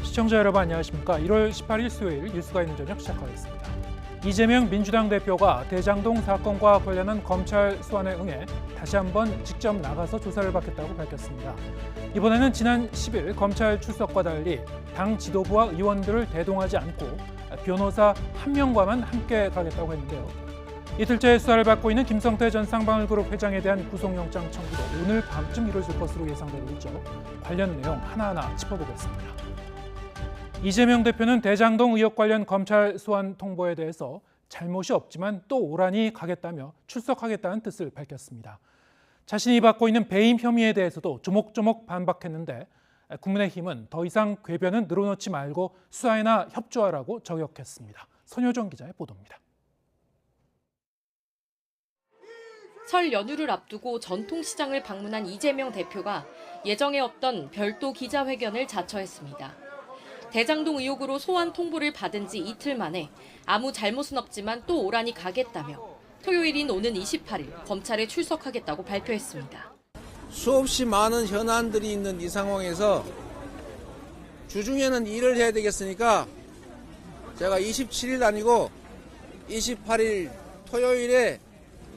시청자 여러분 안녕하십니까? 1월 18일 수요일 뉴스가 있는 저녁 시작하겠습니다. 이재명 민주당 대표가 대장동 사건과 관련한 검찰 수안에 응해 다시 한번 직접 나가서 조사를 받겠다고 밝혔습니다. 이번에는 지난 10일 검찰 출석과 달리 당 지도부와 의원들을 대동하지 않고 변호사 한 명과만 함께 가겠다고 했는데요. 이틀째 수사를 받고 있는 김성태 전 쌍방울그룹 회장에 대한 구속영장 청구도 오늘 밤쯤 이루어질 것으로 예상되고 있죠. 관련 내용 하나하나 짚어보겠습니다. 이재명 대표는 대장동 의혹 관련 검찰 소환 통보에 대해서 잘못이 없지만 또 오란이 가겠다며 출석하겠다는 뜻을 밝혔습니다. 자신이 받고 있는 배임 혐의에 대해서도 조목조목 반박했는데 국민의힘은 더 이상 궤변은 늘어놓지 말고 수사에나 협조하라고 저격했습니다. 선효정 기자의 보도입니다. 설 연휴를 앞두고 전통시장을 방문한 이재명 대표가 예정에 없던 별도 기자회견을 자처했습니다. 대장동 의혹으로 소환 통보를 받은 지 이틀 만에 아무 잘못은 없지만 또 오란이 가겠다며 토요일인 오는 28일 검찰에 출석하겠다고 발표했습니다. 수없이 많은 현안들이 있는 이 상황에서 주중에는 일을 해야 되겠으니까 제가 27일 아니고 28일 토요일에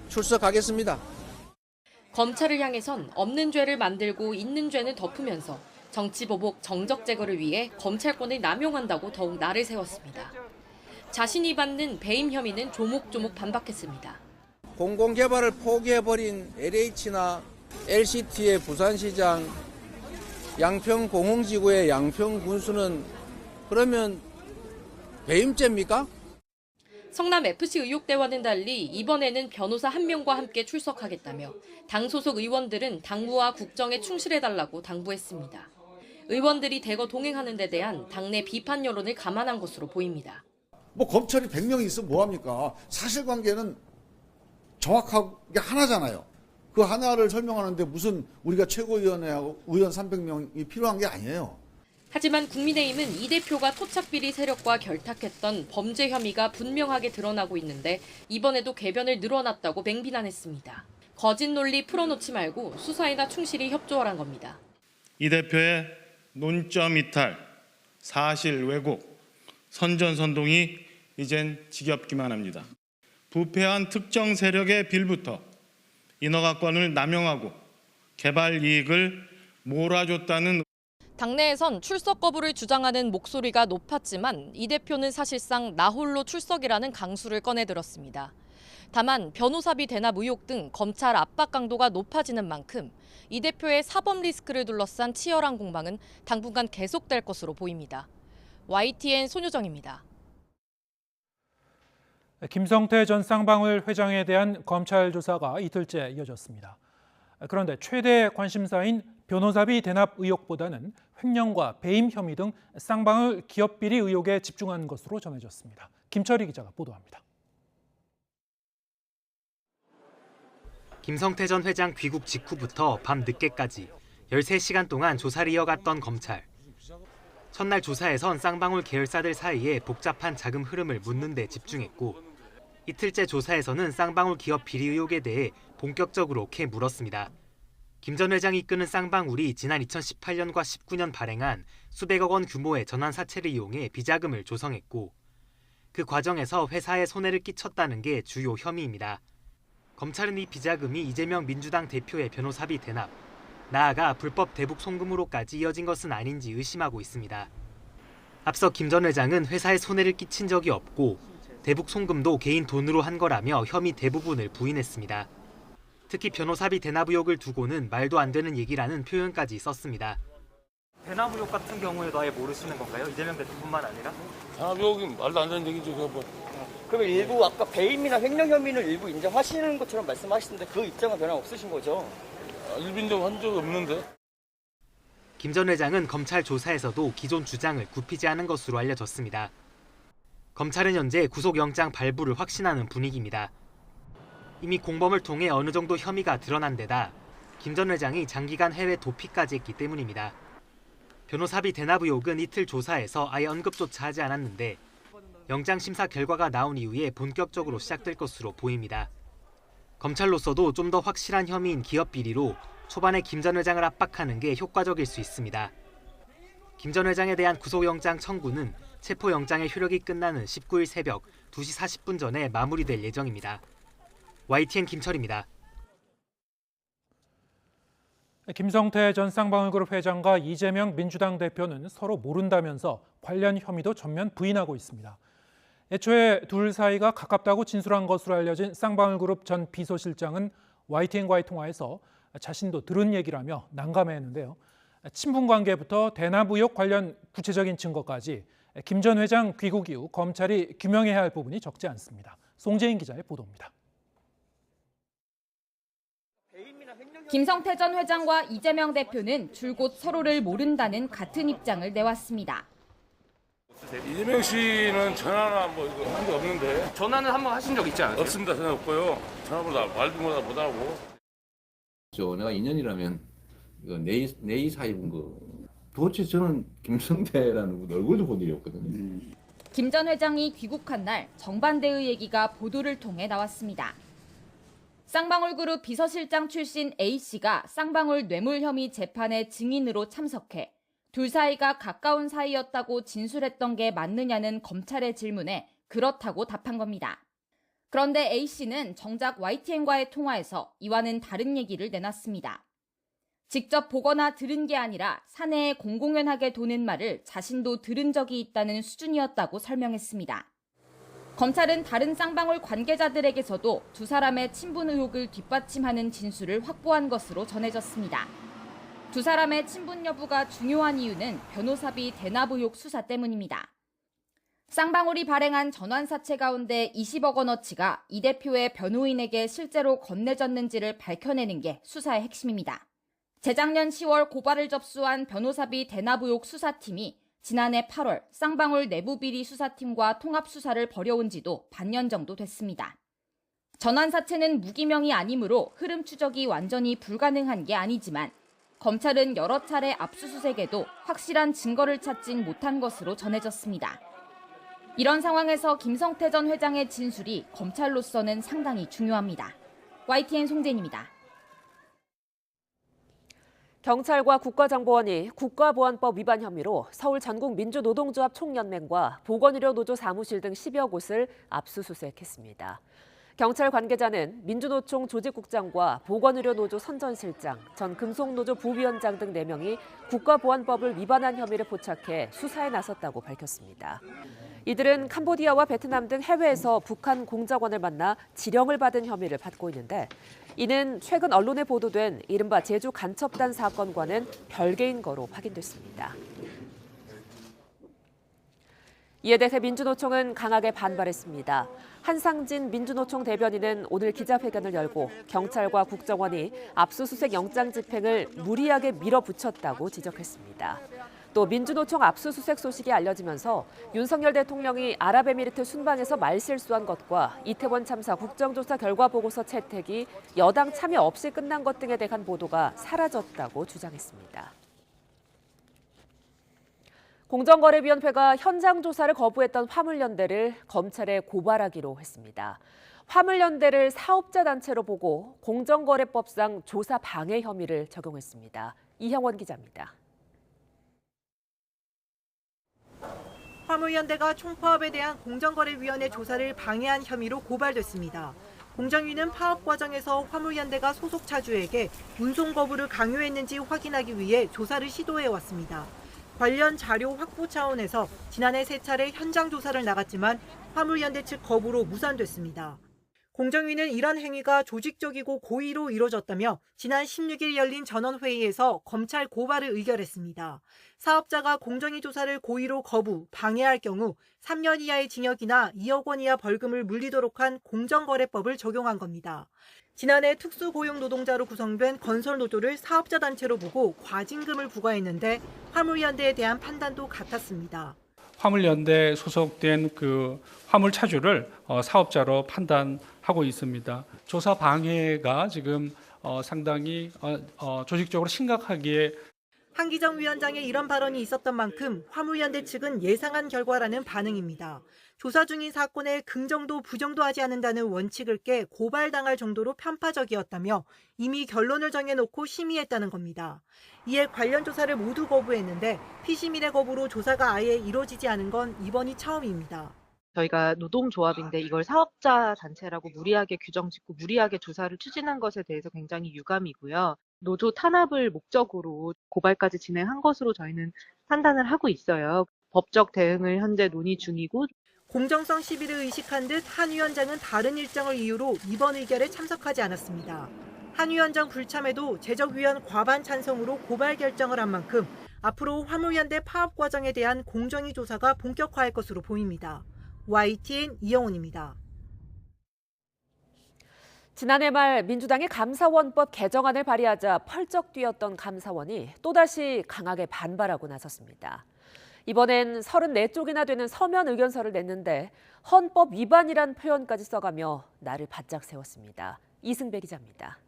출석하겠습니다. 검찰을 향해선 없는 죄를 만들고 있는 죄는 덮으면서 정치보복 정적 제거를 위해 검찰권을 남용한다고 더욱 날을 세웠습니다. 자신이 받는 배임 혐의는 조목조목 반박했습니다. 공공개발을 포기해버린 LH나 LCT의 부산시장, 양평공흥지구의 양평군수는 그러면 배임죄입니까? 성남FC 의혹대와는 달리 이번에는 변호사 한 명과 함께 출석하겠다며 당 소속 의원들은 당무와 국정에 충실해달라고 당부했습니다. 의원들이 대거 동행하는 데 대한 당내 비판 여론을 감안한 것으로 보입니다. 검찰이 100명이 있으면 뭐합니까? 사실관계는 정확하게 하나잖아요. 그 하나를 설명하는데 무슨 우리가 최고위원회하고 의원 300명이 필요한 게 아니에요. 하지만 국민의힘은 이 대표가 토착비리 세력과 결탁했던 범죄 혐의가 분명하게 드러나고 있는데 이번에도 궤변을 늘어놨다고 맹비난했습니다. 거짓 논리 풀어놓지 말고 수사에나 충실히 협조하란 겁니다. 이 대표의 논점 이탈, 사실 왜곡, 선전선동이 이젠 지겹기만 합니다. 부패한 특정 세력의 빌부터 인허가권을 남용하고 개발 이익을 몰아줬다는 당내에선 출석 거부를 주장하는 목소리가 높았지만 이 대표는 사실상 나 홀로 출석이라는 강수를 꺼내들었습니다. 다만 변호사비 대납 의혹 등 검찰 압박 강도가 높아지는 만큼 이 대표의 사법 리스크를 둘러싼 치열한 공방은 당분간 계속될 것으로 보입니다. YTN 손유정입니다. 김성태 전 쌍방울 회장에 대한 검찰 조사가 이틀째 이어졌습니다. 그런데 최대 관심사인 변호사비 대납 의혹보다는 횡령과 배임 혐의 등 쌍방울 기업 비리 의혹에 집중한 것으로 전해졌습니다. 김철희 기자가 보도합니다. 김성태 전 회장 귀국 직후부터 밤 늦게까지 13시간 동안 조사를 이어갔던 검찰. 첫날 조사에선 쌍방울 계열사들 사이에 복잡한 자금 흐름을 묻는 데 집중했고 이틀째 조사에서는 쌍방울 기업 비리 의혹에 대해 본격적으로 캐물었습니다. 김 전 회장이 이끄는 쌍방울이 지난 2018년과 19년 발행한 수백억 원 규모의 전환사채를 이용해 비자금을 조성했고 그 과정에서 회사에 손해를 끼쳤다는 게 주요 혐의입니다. 검찰은 이 비자금이 이재명 민주당 대표의 변호사비 대납, 나아가 불법 대북 송금으로까지 이어진 것은 아닌지 의심하고 있습니다. 앞서 김 전 회장은 회사에 손해를 끼친 적이 없고 대북 송금도 개인 돈으로 한 거라며 혐의 대부분을 부인했습니다. 특히 변호사비 대납 의혹을 두고는 말도 안 되는 얘기라는 표현까지 썼습니다. 대납 의혹 같은 경우에도 아예 모르시는 건가요? 이재명 대표뿐만 아니라? 대납 의혹이 말도 안 되는 얘기죠. 그럼 일부 아까 배임이나 횡령 혐의는 일부 인정하시는 것처럼 말씀하시는데 그 입장은 변화 없으신 거죠? 일빈정 한 적이 없는데. 김 전 회장은 검찰 조사에서도 기존 주장을 굽히지 않은 것으로 알려졌습니다. 검찰은 현재 구속영장 발부를 확신하는 분위기입니다. 이미 공범을 통해 어느 정도 혐의가 드러난 데다 김 전 회장이 장기간 해외 도피까지 했기 때문입니다. 변호사비 대납 의혹은 이틀 조사에서 아예 언급조차 하지 않았는데 영장 심사 결과가 나온 이후에 본격적으로 시작될 것으로 보입니다. 검찰로서도 좀 더 확실한 혐의인 기업 비리로 초반에 김 전 회장을 압박하는 게 효과적일 수 있습니다. 김 전 회장에 대한 구속영장 청구는 체포영장의 효력이 끝나는 19일 새벽 2시 40분 전에 마무리될 예정입니다. YTN 김철입니다. 김성태 전 쌍방울그룹 회장과 이재명 민주당 대표는 서로 모른다면서 관련 혐의도 전면 부인하고 있습니다. 애초에 둘 사이가 가깝다고 진술한 것으로 알려진 쌍방울그룹 전 비서실장은 YTN과의 통화에서 자신도 들은 얘기라며 난감해했는데요. 친분 관계부터 대납 의혹 관련 구체적인 증거까지 김 전 회장 귀국 이후 검찰이 규명해야 할 부분이 적지 않습니다. 송재인 기자의 보도입니다. 김성태 전 회장과 이재명 대표는 줄곧 서로를 모른다는 같은 입장을 내왔습니다. 이재명 씨는 전화나 뭐 이거 한 적 없는데. 전화는 한번 하신 적 있지 않으세요? 없습니다. 전화 없고요. 전화보다 말도 못 하고. 내가 인연이라면 이거 내 사입은 거. 도대체 저는 김성태라는 분 얼굴도 본 일이 없거든요. 김 전 회장이 귀국한 날 정반대의 얘기가 보도를 통해 나왔습니다. 쌍방울그룹 비서실장 출신 A씨가 쌍방울 뇌물 혐의 재판에 증인으로 참석해 둘 사이가 가까운 사이였다고 진술했던 게 맞느냐는 검찰의 질문에 그렇다고 답한 겁니다. 그런데 A씨는 정작 YTN과의 통화에서 이와는 다른 얘기를 내놨습니다. 직접 보거나 들은 게 아니라 사내에 공공연하게 도는 말을 자신도 들은 적이 있다는 수준이었다고 설명했습니다. 검찰은 다른 쌍방울 관계자들에게서도 두 사람의 친분 의혹을 뒷받침하는 진술을 확보한 것으로 전해졌습니다. 두 사람의 친분 여부가 중요한 이유는 변호사비 대납 의혹 수사 때문입니다. 쌍방울이 발행한 전환사채 가운데 20억 원어치가 이 대표의 변호인에게 실제로 건네졌는지를 밝혀내는 게 수사의 핵심입니다. 재작년 10월 고발을 접수한 변호사비 대납 의혹 수사팀이 지난해 8월 쌍방울 내부비리 수사팀과 통합수사를 벌여온 지도 반년 정도 됐습니다. 전환사채는 무기명이 아니므로 흐름 추적이 완전히 불가능한 게 아니지만 검찰은 여러 차례 압수수색에도 확실한 증거를 찾진 못한 것으로 전해졌습니다. 이런 상황에서 김성태 전 회장의 진술이 검찰로서는 상당히 중요합니다. YTN 송재인입니다. 경찰과 국가정보원이 국가보안법 위반 혐의로 서울 전국민주노동조합 총연맹과 보건의료노조 사무실 등 10여 곳을 압수수색했습니다. 경찰 관계자는 민주노총 조직국장과 보건의료노조 선전실장, 전 금속노조 부위원장 등 4명이 국가보안법을 위반한 혐의를 포착해 수사에 나섰다고 밝혔습니다. 이들은 캄보디아와 베트남 등 해외에서 북한 공작원을 만나 지령을 받은 혐의를 받고 있는데 이는 최근 언론에 보도된 이른바 제주 간첩단 사건과는 별개인 거로 확인됐습니다. 이에 대해 민주노총은 강하게 반발했습니다. 한상진 민주노총 대변인은 오늘 기자회견을 열고 경찰과 국정원이 압수수색 영장 집행을 무리하게 밀어붙였다고 지적했습니다. 또 민주노총 압수수색 소식이 알려지면서 윤석열 대통령이 아랍에미리트 순방에서 말실수한 것과 이태원 참사 국정조사 결과 보고서 채택이 여당 참여 없이 끝난 것 등에 대한 보도가 사라졌다고 주장했습니다. 공정거래위원회가 현장 조사를 거부했던 화물연대를 검찰에 고발하기로 했습니다. 화물연대를 사업자 단체로 보고 공정거래법상 조사 방해 혐의를 적용했습니다. 이형원 기자입니다. 화물연대가 총파업에 대한 공정거래위원회 조사를 방해한 혐의로 고발됐습니다. 공정위는 파업 과정에서 화물연대가 소속 차주에게 운송 거부를 강요했는지 확인하기 위해 조사를 시도해왔습니다. 관련 자료 확보 차원에서 지난해 3차례 현장 조사를 나갔지만 화물연대 측 거부로 무산됐습니다. 공정위는 이런 행위가 조직적이고 고의로 이뤄졌다며 지난 16일 열린 전원회의에서 검찰 고발을 의결했습니다. 사업자가 공정위 조사를 고의로 거부, 방해할 경우 3년 이하의 징역이나 2억 원 이하 벌금을 물리도록 한 공정거래법을 적용한 겁니다. 지난해 특수고용노동자로 구성된 건설노조를 사업자 단체로 보고 과징금을 부과했는데 화물연대에 대한 판단도 같았습니다. 화물연대에 소속된 그 화물 차주를 사업자로 판단하고 있습니다. 조사 방해가 지금 상당히 조직적으로 심각하게. 한기정 위원장의 이런 발언이 있었던 만큼 화물연대 측은 예상한 결과라는 반응입니다. 조사 중인 사건에 긍정도 부정도 하지 않는다는 원칙을 깨 고발당할 정도로 편파적이었다며 이미 결론을 정해놓고 심의했다는 겁니다. 이에 관련 조사를 모두 거부했는데 피시민의 거부로 조사가 아예 이루어지지 않은 건 이번이 처음입니다. 저희가 노동조합인데 이걸 사업자 단체라고 무리하게 규정 짓고 무리하게 조사를 추진한 것에 대해서 굉장히 유감이고요. 노조 탄압을 목적으로 고발까지 진행한 것으로 저희는 판단을 하고 있어요. 법적 대응을 현재 논의 중이고 공정성 시비를 의식한 듯 한 위원장은 다른 일정을 이유로 이번 의결에 참석하지 않았습니다. 한 위원장 불참에도 제적위원 과반 찬성으로 고발 결정을 한 만큼 앞으로 화물연대 파업 과정에 대한 공정위 조사가 본격화할 것으로 보입니다. YTN 이영훈입니다. 지난해 말 민주당이 감사원법 개정안을 발의하자 펄쩍 뛰었던 감사원이 또다시 강하게 반발하고 나섰습니다. 이번엔 34쪽이나 되는 서면 의견서를 냈는데 헌법 위반이란 표현까지 써가며 나를 바짝 세웠습니다. 이승배 기자입니다.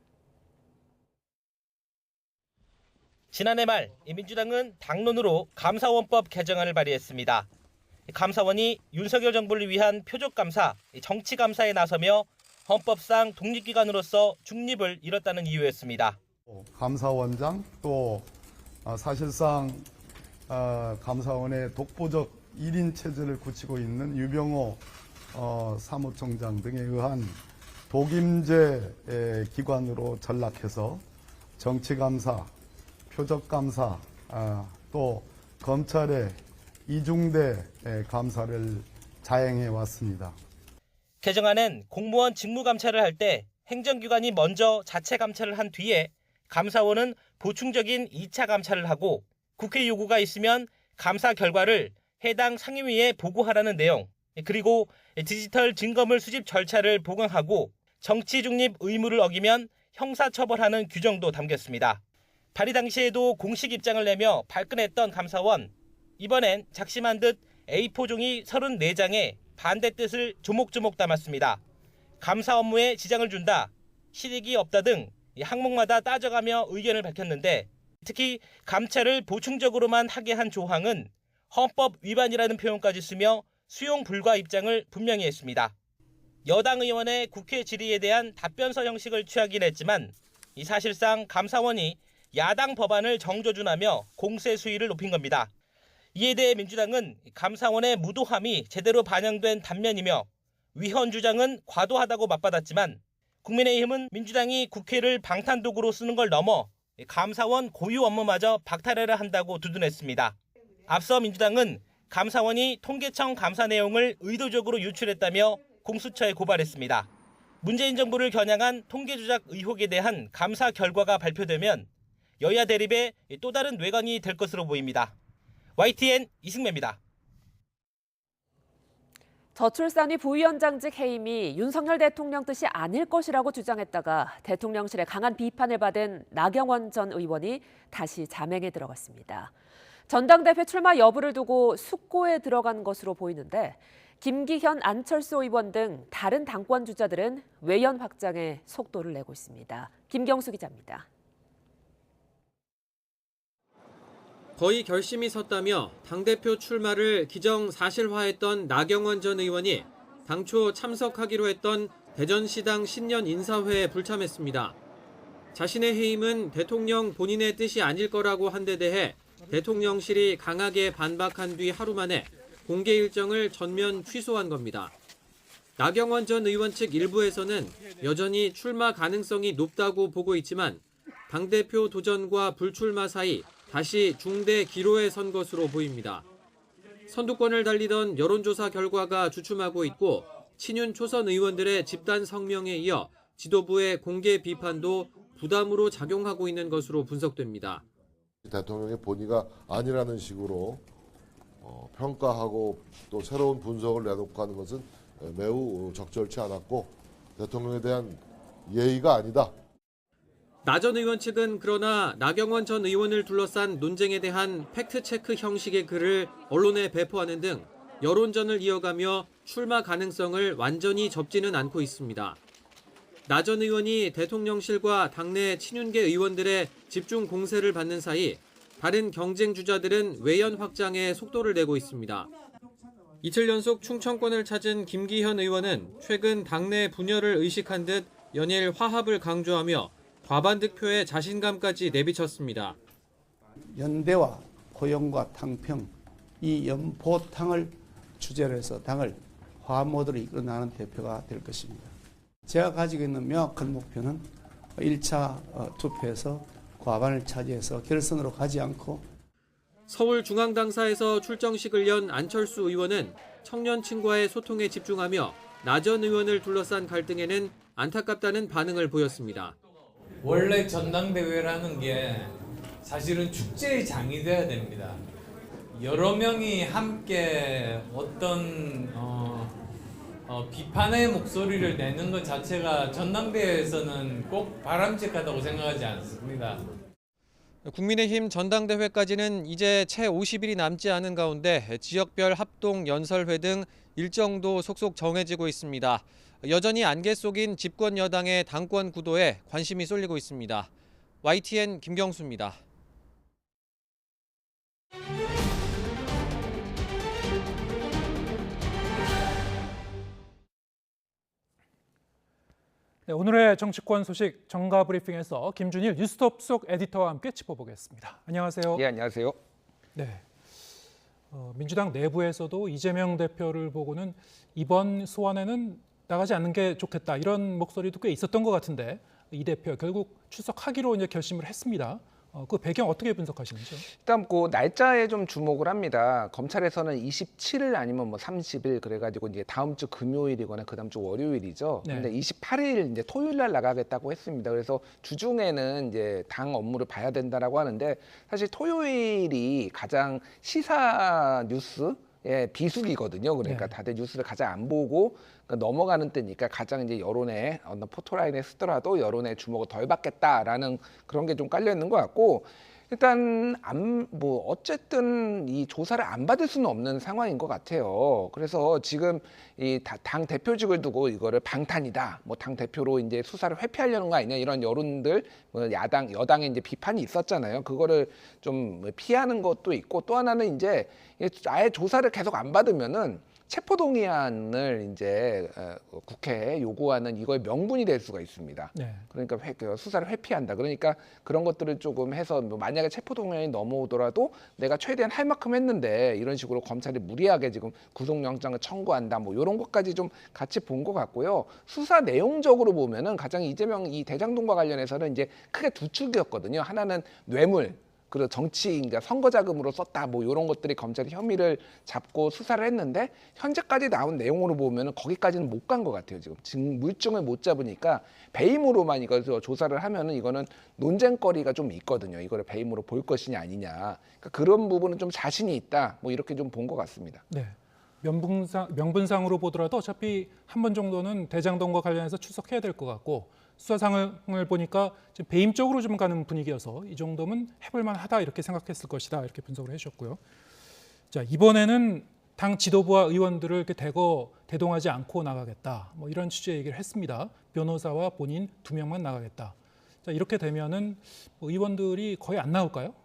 지난해 말 민주당은 당론으로 감사원법 개정안을 발의했습니다. 감사원이 윤석열 정부를 위한 표적감사, 정치감사에 나서며 헌법상 독립기관으로서 중립을 잃었다는 이유였습니다. 감사원장 또 사실상 감사원의 독보적 1인 체제를 굳히고 있는 유병호 사무총장 등에 의한 독임제 기관으로 전락해서 정치감사, 표적감사, 또 검찰의 이중대 감사를 자행해 왔습니다. 개정안은 공무원 직무감찰을 할 때 행정기관이 먼저 자체 감찰을 한 뒤에 감사원은 보충적인 2차 감찰을 하고 국회 요구가 있으면 감사 결과를 해당 상임위에 보고하라는 내용, 그리고 디지털 증거물 수집 절차를 보강하고 정치 중립 의무를 어기면 형사처벌하는 규정도 담겼습니다. 발의 당시에도 공식 입장을 내며 발끈했던 감사원, 이번엔 작심한 듯 A4 종이 34장에 반대 뜻을 조목조목 담았습니다. 감사 업무에 지장을 준다, 실익이 없다 등 항목마다 따져가며 의견을 밝혔는데 특히 감찰을 보충적으로만 하게 한 조항은 헌법 위반이라는 표현까지 쓰며 수용 불가 입장을 분명히 했습니다. 여당 의원의 국회 질의에 대한 답변서 형식을 취하긴 했지만 이 사실상 감사원이 야당 법안을 정조준하며 공세 수위를 높인 겁니다. 이에 대해 민주당은 감사원의 무도함이 제대로 반영된 단면이며 위헌 주장은 과도하다고 맞받았지만 국민의힘은 민주당이 국회를 방탄도구로 쓰는 걸 넘어 감사원 고유 업무마저 박탈해야 한다고 두둔했습니다. 앞서 민주당은 감사원이 통계청 감사 내용을 의도적으로 유출했다며 공수처에 고발했습니다. 문재인 정부를 겨냥한 통계 조작 의혹에 대한 감사 결과가 발표되면 여야 대립의 또 다른 뇌관이 될 것으로 보입니다. YTN 이승매입니다. 저출산위 부위원장직 해임이 윤석열 대통령 뜻이 아닐 것이라고 주장했다가 대통령실의 강한 비판을 받은 나경원 전 의원이 다시 자맹에 들어갔습니다. 전당대회 출마 여부를 두고 숙고에 들어간 것으로 보이는데 김기현, 안철수 의원 등 다른 당권 주자들은 외연 확장에 속도를 내고 있습니다. 김경수 기자입니다. 거의 결심이 섰다며 당대표 출마를 기정사실화했던 나경원 전 의원이 당초 참석하기로 했던 대전시당 신년 인사회에 불참했습니다. 자신의 해임은 대통령 본인의 뜻이 아닐 거라고 한 데 대해 대통령실이 강하게 반박한 뒤 하루 만에 공개 일정을 전면 취소한 겁니다. 나경원 전 의원 측 일부에서는 여전히 출마 가능성이 높다고 보고 있지만 당대표 도전과 불출마 사이 다시 중대 기로에 선 것으로 보입니다. 선두권을 달리던 여론조사 결과가 주춤하고 있고 친윤 초선 의원들의 집단 성명에 이어 지도부의 공개 비판도 부담으로 작용하고 있는 것으로 분석됩니다. 대통령의 본의가 아니라는 식으로 평가하고 또 새로운 분석을 내놓고 하는 것은 매우 적절치 않았고 대통령에 대한 예의가 아니다. 나 전 의원 측은 그러나 나경원 전 의원을 둘러싼 논쟁에 대한 팩트체크 형식의 글을 언론에 배포하는 등 여론전을 이어가며 출마 가능성을 완전히 접지는 않고 있습니다. 나 전 의원이 대통령실과 당내 친윤계 의원들의 집중 공세를 받는 사이 다른 경쟁 주자들은 외연 확장에 속도를 내고 있습니다. 이틀 연속 충청권을 찾은 김기현 의원은 최근 당내 분열을 의식한 듯 연일 화합을 강조하며 과반득표의 자신감까지 내비쳤습니다. 연대와 포용과 탕평, 이 연포탕을 주제로 해서 당을 화합 모드로 이끌어나가는 대표가 될 것입니다. 제가 가지고 있는 명확한 목표는 1차 투표에서 과반을 차지해서 결선으로 가지 않고 서울중앙당사에서 출정식을 연 안철수 의원은 청년층과의 소통에 집중하며 나 전 의원을 둘러싼 갈등에는 안타깝다는 반응을 보였습니다. 원래 전당대회라는 게 사실은 축제의 장이 돼야 됩니다. 여러 명이 함께 어떤 비판의 목소리를 내는 것 자체가 전당대회에서는 꼭 바람직하다고 생각하지 않습니다. 국민의힘 전당대회까지는 이제 채 50일이 남지 않은 가운데 지역별 합동 연설회 등 일정도 속속 정해지고 있습니다. 여전히 안개 속인 집권 여당의 당권 구도에 관심이 쏠리고 있습니다. YTN 김경수입니다. 네, 오늘의 정치권 소식 정가 브리핑에서 김준일 뉴스톱 속 에디터와 함께 짚어보겠습니다. 안녕하세요. 예, 안녕하세요. 네, 민주당 내부에서도 이재명 대표를 보고는 이번 소환에는 나가지 않는 게 좋겠다 이런 목소리도 꽤 있었던 것 같은데 이 대표 결국 출석하기로 이제 결심을 했습니다. 그 배경 어떻게 분석하시는지요? 일단 그 날짜에 좀 주목을 합니다. 검찰에서는 27일 아니면 뭐 30일 그래가지고 이제 다음 주 금요일이거나 그다음 주 월요일이죠. 네. 근데 28일 이제 토요일 날 나가겠다고 했습니다. 그래서 주중에는 이제 당 업무를 봐야 된다라고 하는데 사실 토요일이 가장 시사 뉴스 비수기거든요. 그러니까 네. 다들 뉴스를 가장 안 보고 넘어가는 때니까 가장 이제 여론의 어떤 포토라인에 쓰더라도 여론의 주목을 덜 받겠다라는 그런 게 좀 깔려 있는 것 같고 일단 뭐 어쨌든 이 조사를 안 받을 수는 없는 상황인 것 같아요. 그래서 지금 이 당 대표직을 두고 이거를 방탄이다, 뭐 당 대표로 이제 수사를 회피하려는 거 아니냐 이런 여론들, 여당의 이제 비판이 있었잖아요. 그거를 좀 피하는 것도 있고 또 하나는 이제 아예 조사를 계속 안 받으면은 체포동의안을 이제 국회에 요구하는 이거의 명분이 될 수가 있습니다. 네. 그러니까 수사를 회피한다. 그러니까 그런 것들을 조금 해서 뭐 만약에 체포동의안이 넘어오더라도 내가 최대한 할 만큼 했는데 이런 식으로 검찰이 무리하게 지금 구속영장을 청구한다. 뭐 이런 것까지 좀 같이 본 것 같고요. 수사 내용적으로 보면은 가장 이재명 이 대장동과 관련해서는 이제 크게 두 축이었거든요. 하나는 뇌물. 그리고 그러니까 선거 자금으로 썼다 뭐 이런 것들이 검찰이 혐의를 잡고 수사를 했는데 현재까지 나온 내용으로 보면 거기까지는 못 간 것 같아요. 지금 물증을 못 잡으니까 배임으로만 이걸 조사를 하면은 이거는 논쟁거리가 좀 있거든요. 이거를 배임으로 볼 것이냐 아니냐. 그러니까 그런 부분은 좀 자신이 있다. 뭐 이렇게 좀 본 것 같습니다. 네. 명분상으로 보더라도 어차피 한 번 정도는 대장동과 관련해서 출석해야 될 것 같고 수사 상황을 보니까 지금 배임 쪽으로 좀 가는 분위기여서 이 정도면 해볼 만하다 이렇게 생각했을 것이다 이렇게 분석을 해주셨고요. 자, 이번에는 당 지도부와 의원들을 이렇게 대동하지 않고 나가겠다 뭐 이런 취지의 얘기를 했습니다. 변호사와 본인 2명만 나가겠다. 자, 이렇게 되면은 뭐 의원들이 거의 안 나올까요?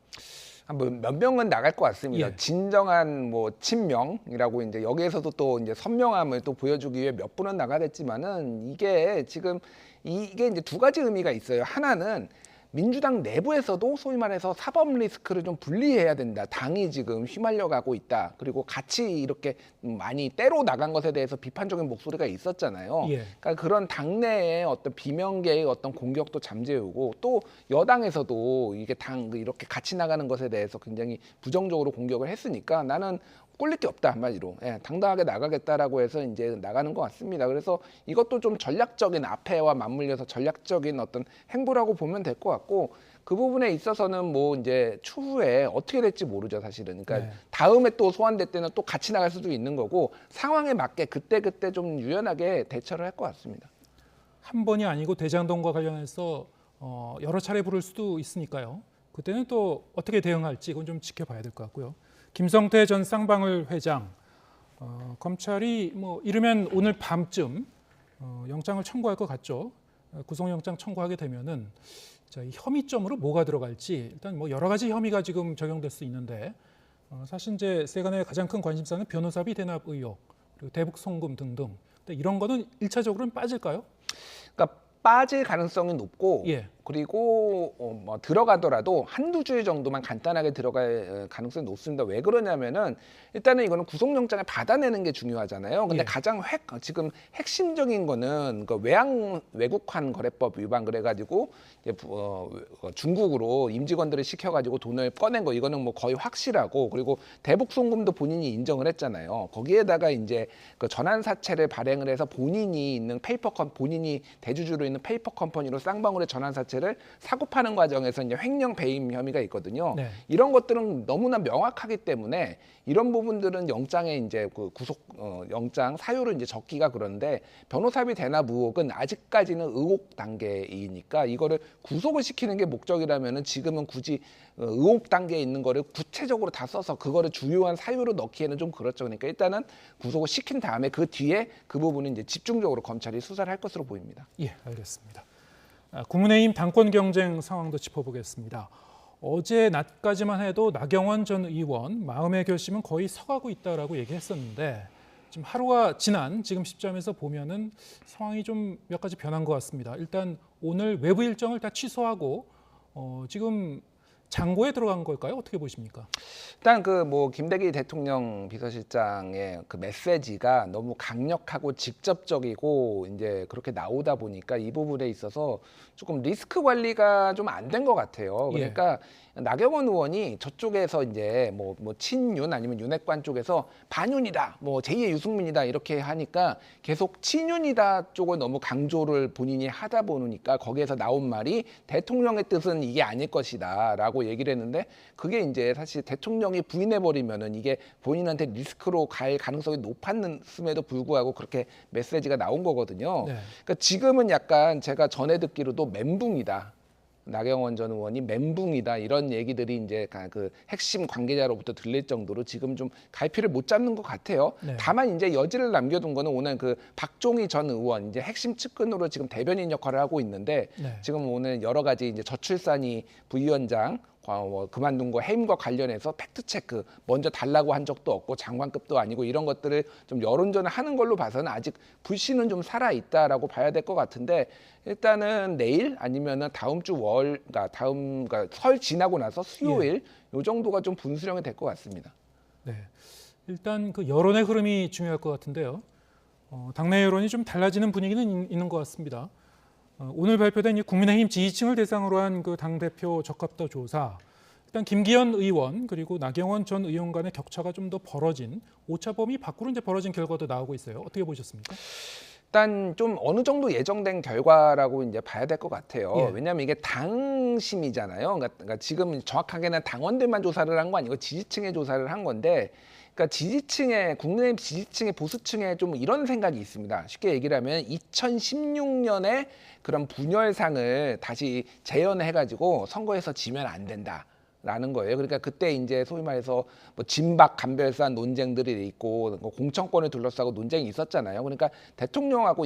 몇 명은 나갈 것 같습니다. 예. 진정한 뭐 친명이라고 이제 여기에서도 또 이제 선명함을 또 보여주기 위해 몇 분은 나가겠지만은 이게 지금 이게 이제 두 가지 의미가 있어요. 하나는 민주당 내부에서도 소위 말해서 사법 리스크를 좀 분리해야 된다. 당이 지금 휘말려가고 있다. 그리고 같이 이렇게 많이 때로 나간 것에 대해서 비판적인 목소리가 있었잖아요. 예. 그러니까 그런 당내의 어떤 비명계의 어떤 공격도 잠재우고 또 여당에서도 이게 당 이렇게 같이 나가는 것에 대해서 굉장히 부정적으로 공격을 했으니까 나는 꼴릴 게 없다 한마디로 당당하게 나가겠다라고 해서 이제 나가는 것 같습니다. 그래서 이것도 좀 전략적인 앞에와 맞물려서 전략적인 어떤 행보라고 보면 될 것 같고 그 부분에 있어서는 뭐 이제 추후에 어떻게 될지 모르죠 사실은. 그러니까 네. 다음에 또 소환될 때는 또 같이 나갈 수도 있는 거고 상황에 맞게 그때 좀 유연하게 대처를 할 것 같습니다. 한 번이 아니고 대장동과 관련해서 여러 차례 부를 수도 있으니까요. 그때는 또 어떻게 대응할지 이건 좀 지켜봐야 될 것 같고요. 김성태 전 쌍방울 회장, 검찰이 뭐 이르면 오늘 밤쯤 영장을 청구할 것 같죠. 구속영장 청구하게 되면은 자, 이 혐의점으로 뭐가 들어갈지 일단 뭐 여러 가지 혐의가 지금 적용될 수 있는데 사실 이제 세간의 가장 큰 관심사는 변호사비 대납 의혹 그리고 대북 송금 등등. 근데 이런 거는 1차적으로는 빠질까요? 그러니까 빠질 가능성이 높고 예. 그리고 뭐 들어가더라도 한두 주 정도만 간단하게 들어갈 가능성이 높습니다. 왜 그러냐면은 일단은 이거는 구속영장을 받아내는 게 중요하잖아요. 근데 예. 가장 지금 핵심적인 거는 그 외국환 거래법 위반 그래가지고 이제 중국으로 임직원들을 시켜가지고 돈을 꺼낸 거 이거는 뭐 거의 확실하고 그리고 대북 송금도 본인이 인정을 했잖아요. 거기에다가 이제 그 전환 사채를 발행을 해서 본인이 있는 본인이 대주주로 있는 페이퍼 컴퍼니로 쌍방울의 전환 사채 를 사고 파는 과정에서 이제 횡령 배임 혐의가 있거든요. 네. 이런 것들은 너무나 명확하기 때문에 이런 부분들은 영장에 이제 그 구속 영장 사유를 이제 적기가 그런데 변호사비 대납 의혹은 아직까지는 의혹 단계이니까 이거를 구속을 시키는 게 목적이라면은 지금은 굳이 의혹 단계에 있는 거를 구체적으로 다 써서 그거를 주요한 사유로 넣기에는 좀 그렇죠. 그러니까 일단은 구속을 시킨 다음에 그 뒤에 그 부분은 이제 집중적으로 검찰이 수사를 할 것으로 보입니다. 예, 알겠습니다. 국민의힘 당권 경쟁 상황도 짚어보겠습니다. 어제 낮까지만 해도 나경원 전 의원 마음의 결심은 거의 서가고 있다라고 얘기했었는데 지금 하루가 지난 지금 시점에서 보면은 상황이 좀 몇 가지 변한 것 같습니다. 일단 오늘 외부 일정을 다 취소하고 지금 장고에 들어간 걸까요? 어떻게 보십니까? 일단 그 뭐 김대기 대통령 비서실장의 그 메시지가 너무 강력하고 직접적이고 이제 그렇게 나오다 보니까 이 부분에 있어서 조금 리스크 관리가 좀 안 된 것 같아요. 그러니까 나경원 의원이 저쪽에서 이제 뭐 친윤 아니면 윤핵관 쪽에서 반윤이다, 뭐 제2의 유승민이다 이렇게 하니까 계속 친윤이다 쪽을 너무 강조를 본인이 하다 보니까 거기에서 나온 말이 대통령의 뜻은 이게 아닐 것이다라고 얘기를 했는데 그게 이제 사실 대통령이 부인해버리면은 이게 본인한테 리스크로 갈 가능성이 높았음에도 불구하고 그렇게 메시지가 나온 거거든요. 네. 그러니까 지금은 약간 제가 전해 듣기로도 멘붕이다. 나경원 전 의원이 멘붕이다 이런 얘기들이 이제 그 핵심 관계자로부터 들릴 정도로 지금 좀 갈피를 못 잡는 것 같아요. 네. 다만 이제 여지를 남겨둔 거는 오늘 그 박종희 전 의원 이제 핵심 측근으로 지금 대변인 역할을 하고 있는데 네. 지금 오늘 여러 가지 이제 저출산이 부위원장 그만둔 거 해임과 관련해서 팩트 체크 먼저 달라고 한 적도 없고 장관급도 아니고 이런 것들을 좀 여론전을 하는 걸로 봐서는 아직 불씨는 좀 살아 있다라고 봐야 될 것 같은데 일단은 내일 아니면은 다음 주 그러니까 설 지나고 나서 수요일 요 정도가 좀 분수령이 될 것 같습니다. 네, 일단 그 여론의 흐름이 중요할 것 같은데요. 당내 여론이 좀 달라지는 분위기는 있는 것 같습니다. 오늘 발표된 국민의힘 지지층을 대상으로 한 그 당대표 적합도 조사, 일단 김기현 의원 그리고 나경원 전 의원 간의 격차가 좀 더 벌어진 오차 범위 밖으로 이제 벌어진 결과도 나오고 있어요. 어떻게 보셨습니까? 일단 좀 어느 정도 예정된 결과라고 이제 봐야 될 것 같아요. 예. 왜냐하면 이게 당심이잖아요. 그러니까 지금 정확하게는 당원들만 조사를 한 거 아니고 지지층의 조사를 한 건데, 그러니까 국민의힘 지지층의 보수층에 좀 이런 생각이 있습니다. 쉽게 얘기를 하면 2016년에 그런 분열상을 다시 재현해가지고 선거에서 지면 안 된다. 라는 거예요. 그러니까 그때 이제 소위 말해서 뭐 진박 간별산 논쟁들이 있고 공천권을 둘러싸고 논쟁이 있었잖아요. 그러니까 대통령하고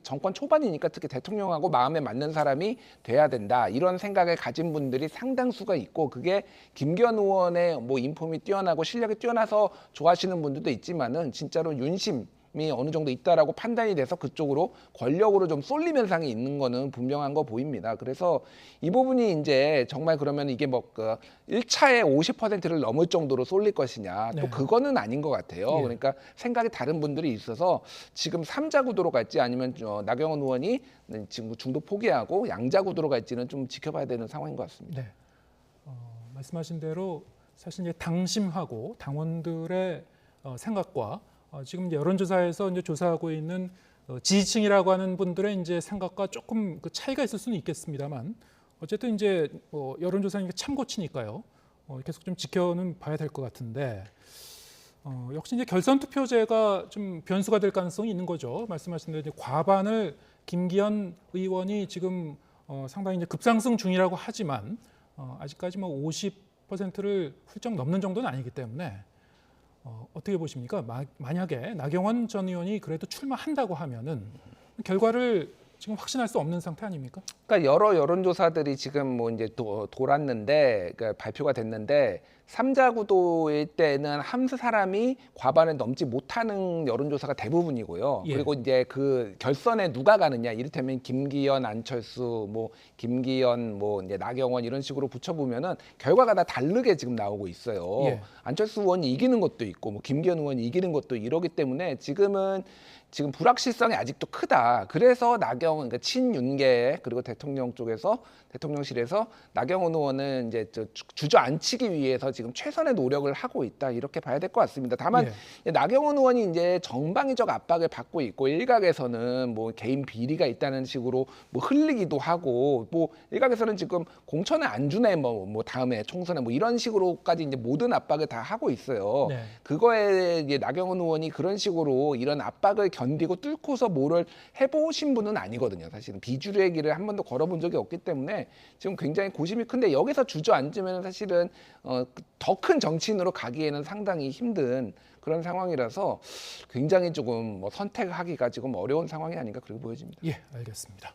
정권 초반이니까 특히 대통령하고 마음에 맞는 사람이 돼야 된다. 이런 생각을 가진 분들이 상당수가 있고 그게 김기현 의원의 뭐 인품이 뛰어나고 실력이 뛰어나서 좋아하시는 분들도 있지만은 진짜로 윤심 이 어느 정도 있다라고 판단이 돼서 그쪽으로 권력으로 좀 쏠림 현상이 있는 거는 분명한 거 보입니다. 그래서 이 부분이 이제 정말 그러면 이게 뭐 그 1차에 50%를 넘을 정도로 쏠릴 것이냐 또 네. 그거는 아닌 것 같아요. 예. 그러니까 생각이 다른 분들이 있어서 지금 3자 구도로 갈지 아니면 나경원 의원이 지금 중도 포기하고 양자 구도로 갈지는 좀 지켜봐야 되는 상황인 것 같습니다. 네. 말씀하신 대로 사실 이제 당심하고 당원들의 생각과 지금 여론조사에서 이제 조사하고 있는 지지층이라고 하는 분들의 이제 생각과 조금 그 차이가 있을 수는 있겠습니다만 어쨌든 이제 여론조사니까 참고치니까요. 계속 좀 지켜는 봐야 될 것 같은데 역시 이제 결선 투표제가 좀 변수가 될 가능성이 있는 거죠. 말씀하신 대로 이제 과반을 김기현 의원이 지금 상당히 이제 급상승 중이라고 하지만 아직까지 뭐 50%를 훌쩍 넘는 정도는 아니기 때문에. 어떻게 보십니까? 만약에 나경원 전 의원이 그래도 출마한다고 하면은 결과를 지금 확신할 수 없는 상태 아닙니까? 그러니까 여러 여론조사들이 지금 뭐 이제 돌았는데 그러니까 발표가 됐는데 3자 구도일 때는 한 사람이 과반을 넘지 못하는 여론조사가 대부분이고요. 예. 그리고 이제 그 결선에 누가 가느냐, 이를테면 김기현, 안철수, 뭐 김기현, 뭐 이제 나경원 이런 식으로 붙여보면은 결과가 다 다르게 지금 나오고 있어요. 예. 안철수 의원이 이기는 것도 있고, 뭐 김기현 의원이 이기는 것도 이러기 때문에 지금 불확실성이 아직도 크다. 그래서 그러니까 친윤계 그리고 대통령 쪽에서 대통령실에서 나경원 의원은 이제 주저앉히기 위해서 지금 최선의 노력을 하고 있다. 이렇게 봐야 될 것 같습니다. 다만 나경원 의원이 이제 정방위적 압박을 받고 있고 일각에서는 뭐 개인 비리가 있다는 식으로 뭐 흘리기도 하고 뭐 일각에서는 지금 공천을 안 주네 뭐 다음에 총선에 뭐 이런 식으로까지 이제 모든 압박을 다 하고 있어요. 네. 그거에 이제 나경원 의원이 그런 식으로 이런 압박을 견디고 뚫고서 뭐를 해보신 분은 아니거든요. 사실은 비주류의 길을 한 번도 걸어본 적이 없기 때문에 지금 굉장히 고심이 큰데 여기서 주저앉으면 사실은 더 큰 정치인으로 가기에는 상당히 힘든 그런 상황이라서 굉장히 조금 뭐 선택하기가 지금 어려운 상황이 아닌가 그렇게 보여집니다. 예, 알겠습니다.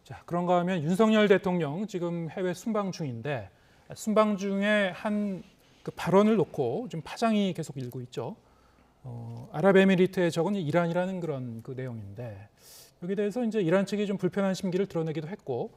자, 그런가 하면 윤석열 대통령 지금 해외 순방 중인데 순방 중에 한 그 발언을 놓고 좀 파장이 계속 일고 있죠. 아랍에미리트에 적은 이란이라는 그런 그 내용인데 여기에 대해서 이제 이란 측이 좀 불편한 심기를 드러내기도 했고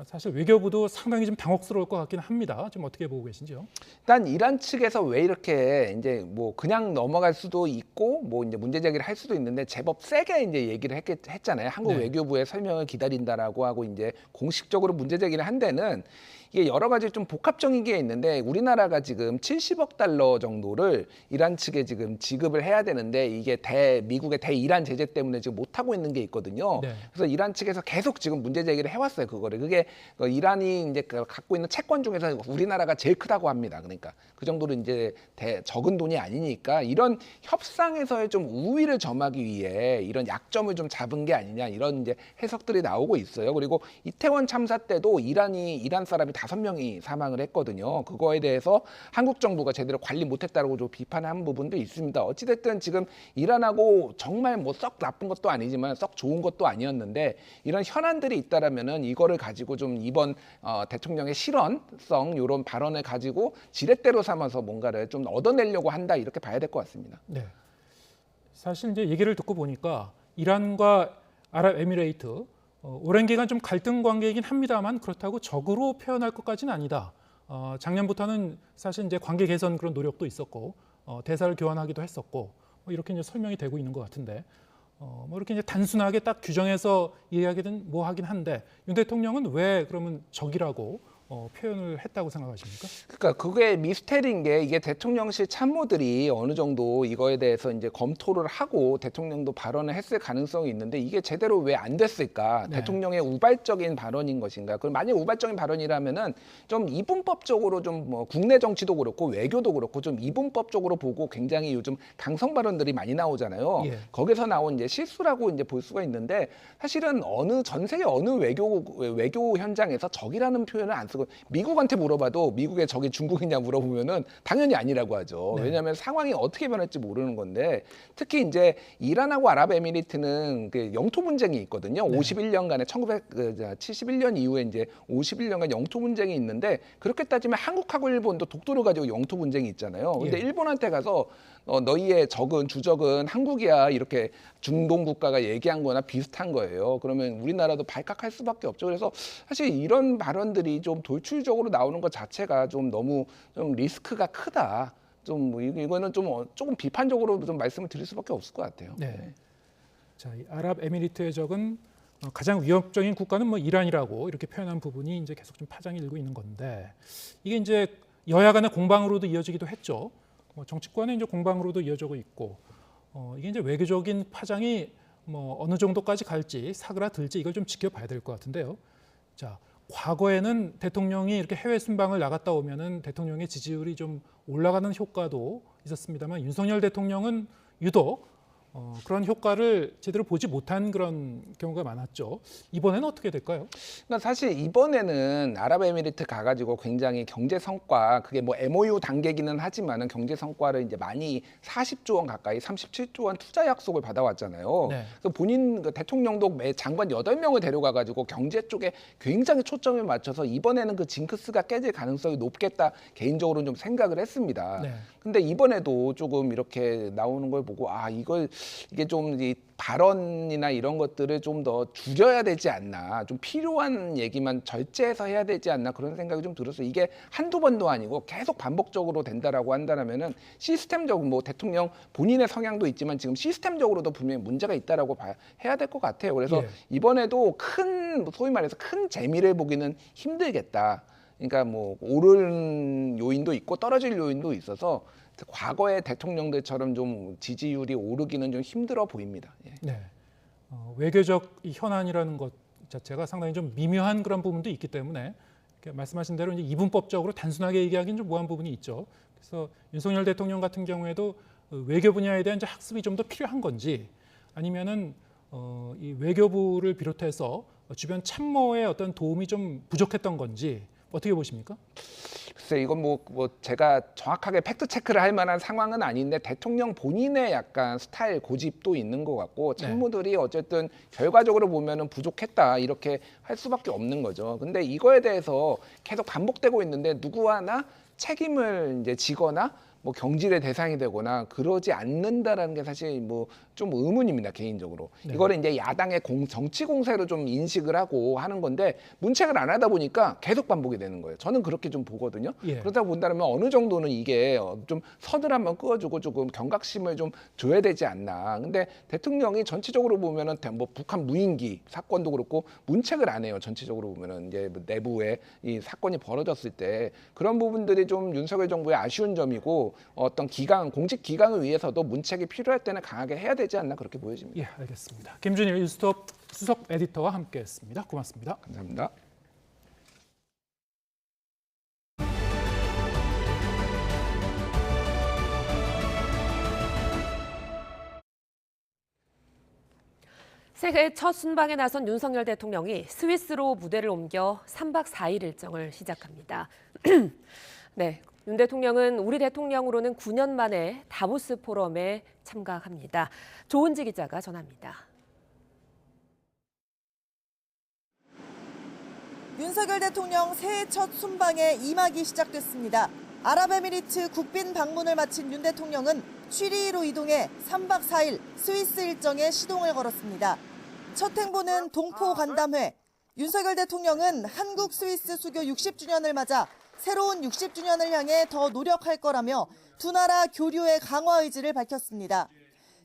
사실 외교부도 상당히 좀 당혹스러울 것 같긴 합니다. 좀 어떻게 보고 계신지요? 일단 이란 측에서 왜 이렇게 이제 뭐 그냥 넘어갈 수도 있고 뭐 이제 문제 제기를 할 수도 있는데 제법 세게 이제 얘기를 했잖아요. 한국 네. 외교부의 설명을 기다린다라고 하고 이제 공식적으로 문제 제기를 한 데는 이게 여러 가지 좀 복합적인 게 있는데 우리나라가 지금 70억 달러 정도를 이란 측에 지금 지급을 해야 되는데 이게 미국의 대이란 제재 때문에 지금 못 하고 있는 게 있거든요. 네. 그래서 이란 측에서 계속 지금 문제 제기를 해왔어요. 그거를 그게 이란이 이제 갖고 있는 채권 중에서 우리나라가 제일 크다고 합니다. 그러니까 그 정도로 이제 적은 돈이 아니니까 이런 협상에서의 좀 우위를 점하기 위해 이런 약점을 좀 잡은 게 아니냐 이런 이제 해석들이 나오고 있어요. 그리고 이태원 참사 때도 이란 사람이 5명이 사망을 했거든요. 그거에 대해서 한국 정부가 제대로 관리 못했다고 좀 비판한 부분도 있습니다. 어찌됐든 지금 이란하고 정말 뭐 썩 나쁜 것도 아니지만 썩 좋은 것도 아니었는데 이런 현안들이 있다라면은 이거를 가지고 좀 이번 대통령의 실언성 이런 발언을 가지고 지렛대로 삼아서 뭔가를 좀 얻어내려고 한다 이렇게 봐야 될 것 같습니다. 네. 사실 이제 얘기를 듣고 보니까 이란과 아랍에미레이트 오랜 기간 좀 갈등 관계이긴 합니다만 그렇다고 적으로 표현할 것까지는 아니다. 작년부터는 사실 이제 관계 개선 그런 노력도 있었고 대사를 교환하기도 했었고 뭐 이렇게 이제 설명이 되고 있는 것 같은데 뭐 이렇게 이제 단순하게 딱 규정해서 이야기는 뭐 하긴 한데 윤 대통령은 왜 그러면 적이라고 표현을 했다고 생각하십니까? 그러니까 그게 미스테리인 게 이게 대통령실 참모들이 어느 정도 이거에 대해서 이제 검토를 하고 대통령도 발언을 했을 가능성이 있는데 이게 제대로 왜 안 됐을까? 네. 대통령의 우발적인 발언인 것인가? 그럼 만약 우발적인 발언이라면은 좀 이분법적으로 좀 뭐 국내 정치도 그렇고 외교도 그렇고 좀 이분법적으로 보고 굉장히 요즘 강성 발언들이 많이 나오잖아요. 예. 거기서 나온 이제 실수라고 이제 볼 수가 있는데 사실은 전 세계 어느 외교 현장에서 적이라는 표현을 안 쓰고 미국한테 물어봐도 미국의 적이 중국이냐 물어보면은 당연히 아니라고 하죠. 네. 왜냐하면 상황이 어떻게 변할지 모르는 건데 특히 이제 이란하고 아랍에미리트는 그 영토 분쟁이 있거든요. 네. 51년간의 1971년 이후에 이제 51년간 영토 분쟁이 있는데 그렇게 따지면 한국하고 일본도 독도를 가지고 영토 분쟁이 있잖아요. 근데 예. 일본한테 가서 너희의 주적은 한국이야 이렇게 중동 국가가 얘기한 거나 비슷한 거예요. 그러면 우리나라도 발칵할 수밖에 없죠. 그래서 사실 이런 발언들이 좀 돌출적으로 나오는 것 자체가 좀 너무 좀 리스크가 크다. 좀 이거는 좀 조금 비판적으로 좀 말씀을 드릴 수밖에 없을 것 같아요. 네. 자, 이 아랍에미리트의 적은 가장 위협적인 국가는 뭐 이란이라고 이렇게 표현한 부분이 이제 계속 좀 파장이 일고 있는 건데 이게 이제 여야 간의 공방으로도 이어지기도 했죠. 정치권의 이제 공방으로도 이어지고 있고 이게 이제 외교적인 파장이 뭐 어느 정도까지 갈지 사그라들지 이걸 좀 지켜봐야 될 것 같은데요. 자, 과거에는 대통령이 이렇게 해외 순방을 나갔다 오면은 대통령의 지지율이 좀 올라가는 효과도 있었습니다만 윤석열 대통령은 유독 그런 효과를 제대로 보지 못한 그런 경우가 많았죠. 이번에는 어떻게 될까요? 그러니까 사실 이번에는 아랍에미리트 가가지고 굉장히 경제 성과, 그게 뭐 MOU 단계기는 하지만은 경제 성과를 이제 많이 40조 원 가까이 37조 원 투자 약속을 받아왔잖아요. 네. 그래서 본인 그 대통령도 매 장관 8명을 데려가가지고 경제 쪽에 굉장히 초점을 맞춰서 이번에는 그 징크스가 깨질 가능성이 높겠다 개인적으로는 좀 생각을 했습니다. 네. 근데 이번에도 조금 이렇게 나오는 걸 보고 이게 좀 이 발언이나 이런 것들을 좀 더 줄여야 되지 않나, 좀 필요한 얘기만 절제해서 해야 되지 않나 그런 생각이 좀 들었어요. 이게 한두 번도 아니고 계속 반복적으로 된다라고 한다면은 시스템적으로 뭐 대통령 본인의 성향도 있지만 지금 시스템적으로도 분명히 문제가 있다라고 해야 될 것 같아요. 그래서 예. 이번에도 소위 말해서 큰 재미를 보기는 힘들겠다. 그러니까 뭐 오른 요인도 있고 떨어질 요인도 있어서 과거의 대통령들처럼 좀 지지율이 오르기는 좀 힘들어 보입니다. 예. 네. 외교적 이 현안이라는 것 자체가 상당히 좀 미묘한 그런 부분도 있기 때문에 이렇게 말씀하신 대로 이제 이분법적으로 단순하게 얘기하기는 좀 모호한 부분이 있죠. 그래서 윤석열 대통령 같은 경우에도 외교 분야에 대한 이제 학습이 좀 더 필요한 건지 아니면은 이 외교부를 비롯해서 주변 참모의 어떤 도움이 좀 부족했던 건지 어떻게 보십니까? 글쎄 이건 뭐 제가 정확하게 팩트 체크를 할 만한 상황은 아닌데 대통령 본인의 약간 스타일 고집도 있는 것 같고 참모들이 어쨌든 결과적으로 보면은 부족했다 이렇게 할 수밖에 없는 거죠. 근데 이거에 대해서 계속 반복되고 있는데 누구 하나 책임을 이제 지거나 뭐 경질의 대상이 되거나 그러지 않는다라는 게 사실 뭐 좀 의문입니다 개인적으로. 네. 이거를 이제 야당의 정치 공세로 좀 인식을 하고 하는 건데 문책을 안 하다 보니까 계속 반복이 되는 거예요. 저는 그렇게 좀 보거든요. 예. 그러다 본다면 어느 정도는 이게 좀 선을 한번 그어주고 조금 경각심을 좀 줘야 되지 않나. 근데 대통령이 전체적으로 보면은 뭐 북한 무인기 사건도 그렇고 문책을 안 해요. 전체적으로 보면은 이제 내부에 이 사건이 벌어졌을 때 그런 부분들이 좀 윤석열 정부의 아쉬운 점이고 어떤 공직 기강을 위해서도 문책이 필요할 때는 강하게 해야 되지 않나 그렇게 보여집니다. 예, 알겠습니다. 김준일 뉴스톱 수석 에디터와 함께했습니다. 고맙습니다. 감사합니다. 새해 첫 순방에 나선 윤석열 대통령이 스위스로 무대를 옮겨 3박 4일 일정을 시작합니다. 네, 윤 대통령은 우리 대통령으로는 9년 만에 다보스 포럼에 참가합니다. 조은지 기자가 전합니다. 윤석열 대통령 새해 첫 순방에 임하기 시작됐습니다. 아랍에미리트 국빈 방문을 마친 윤 대통령은 취리히로 이동해 3박 4일 스위스 일정에 시동을 걸었습니다. 첫 행보는 동포 간담회. 윤석열 대통령은 한국 스위스 수교 60주년을 맞아 새로운 60주년을 향해 더 노력할 거라며 두 나라 교류의 강화 의지를 밝혔습니다.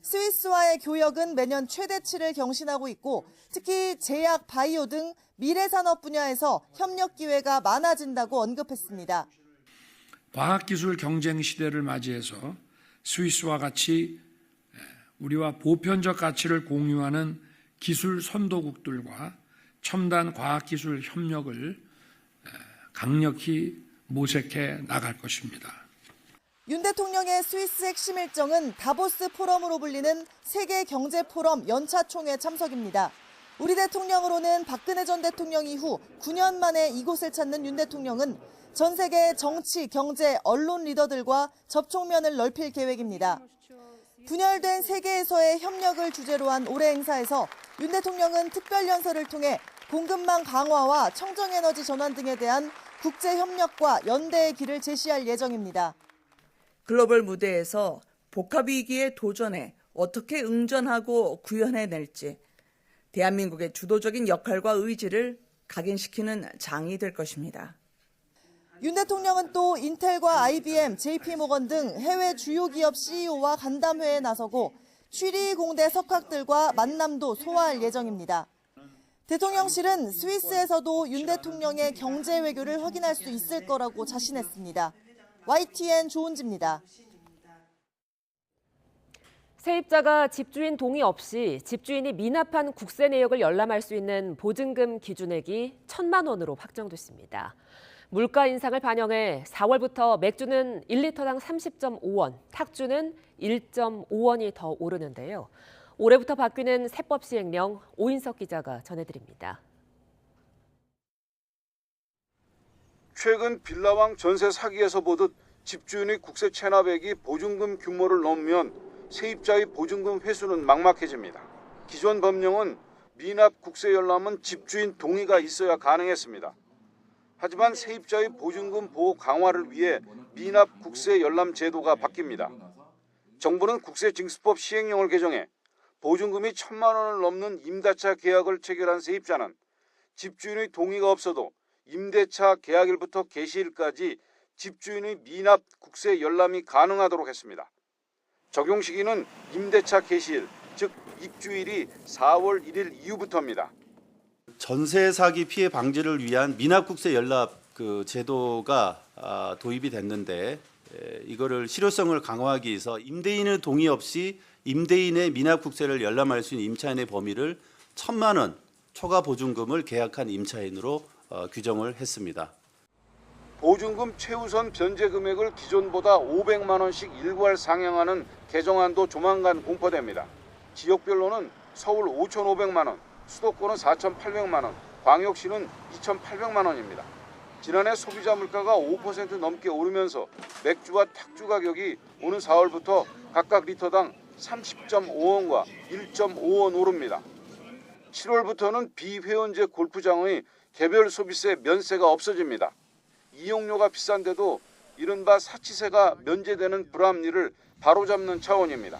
스위스와의 교역은 매년 최대치를 경신하고 있고 특히 제약, 바이오 등 미래산업 분야에서 협력 기회가 많아진다고 언급했습니다. 과학기술 경쟁 시대를 맞이해서 스위스와 같이 우리와 보편적 가치를 공유하는 기술 선도국들과 첨단 과학기술 협력을 강력히 모색해 나갈 것입니다. 윤 대통령의 스위스 핵심 일정은 다보스 포럼으로 불리는 세계 경제 포럼 연차 총회 참석입니다. 우리 대통령으로는 박근혜 전 대통령 이후 9년 만에 이곳을 찾는 윤 대통령은 전 세계 정치, 경제, 언론 리더들과 접촉면을 넓힐 계획입니다. 분열된 세계에서의 협력을 주제로 한 올해 행사에서 윤 대통령은 특별연설을 통해 공급망 강화와 청정에너지 전환 등에 대한 국제협력과 연대의 길을 제시할 예정입니다. 글로벌 무대에서 복합위기에 도전해 어떻게 응전하고 구현해낼지 대한민국의 주도적인 역할과 의지를 각인시키는 장이 될 것입니다. 윤 대통령은 또 인텔과 IBM, JP모건 등 해외 주요 기업 CEO와 간담회에 나서고 취리히 공대 석학들과 만남도 소화할 예정입니다. 대통령실은 스위스에서도 윤 대통령의 경제 외교를 확인할 수 있을 거라고 자신했습니다. YTN 조은지입니다. 세입자가 집주인 동의 없이 집주인이 미납한 국세 내역을 열람할 수 있는 보증금 기준액이 1,000만 원으로 확정됐습니다. 물가 인상을 반영해 4월부터 맥주는 1리터당 30.5원, 탁주는 1.5원이 더 오르는데요. 올해부터 바뀌는 세법 시행령 오인석 기자가 전해드립니다. 최근 빌라왕 전세 사기에서 보듯 집주인의 국세 체납액이 보증금 규모를 넘으면 세입자의 보증금 회수는 막막해집니다. 기존 법령은 미납 국세 열람은 집주인 동의가 있어야 가능했습니다. 하지만 세입자의 보증금 보호 강화를 위해 미납 국세 열람 제도가 바뀝니다. 정부는 국세징수법 시행령을 개정해 보증금이 1,000만 원을 넘는 임대차 계약을 체결한 세입자는 집주인의 동의가 없어도 임대차 계약일부터 개시일까지 집주인의 미납 국세 열람이 가능하도록 했습니다. 적용 시기는 임대차 개시일, 즉 입주일이 4월 1일 이후부터입니다. 전세 사기 피해 방지를 위한 미납국세 연납 제도가 도입이 됐는데 이거를 실효성을 강화하기 위해서 임대인의 동의 없이 임대인의 미납국세를 열람할 수 있는 임차인의 범위를 1,000만 원 초과 보증금을 계약한 임차인으로 규정을 했습니다. 보증금 최우선 변제 금액을 기존보다 500만 원씩 일괄 상향하는 개정안도 조만간 공포됩니다. 지역별로는 서울 5,500만 원, 수도권은 4,800만 원, 광역시는 2,800만 원입니다. 지난해 소비자 물가가 5% 넘게 오르면서 맥주와 탁주 가격이 오는 4월부터 각각 리터당 30.5원과 1.5원 오릅니다. 7월부터는 비회원제 골프장의 개별 소비세 면세가 없어집니다. 이용료가 비싼데도 이른바 사치세가 면제되는 불합리를 바로잡는 차원입니다.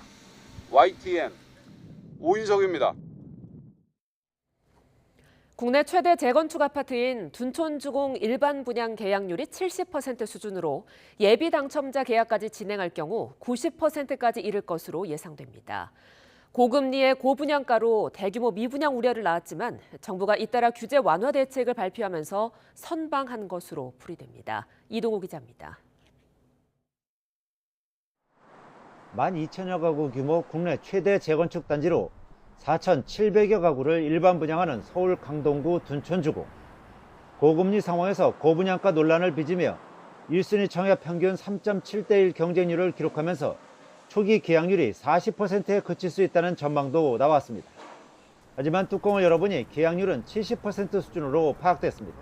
YTN 오인석입니다. 국내 최대 재건축 아파트인 둔촌주공 일반 분양 계약률이 70% 수준으로 예비 당첨자 계약까지 진행할 경우 90%까지 이를 것으로 예상됩니다. 고금리의 고분양가로 대규모 미분양 우려를 낳았지만 정부가 잇따라 규제 완화 대책을 발표하면서 선방한 것으로 풀이됩니다. 이동호 기자입니다. 12,000여 가구 규모 국내 최대 재건축 단지로 4,700여 가구를 일반 분양하는 서울 강동구 둔촌주공. 고금리 상황에서 고분양가 논란을 빚으며 1순위 청약 평균 3.7대1 경쟁률을 기록하면서 초기 계약률이 40%에 그칠 수 있다는 전망도 나왔습니다. 하지만 뚜껑을 열어보니 계약률은 70% 수준으로 파악됐습니다.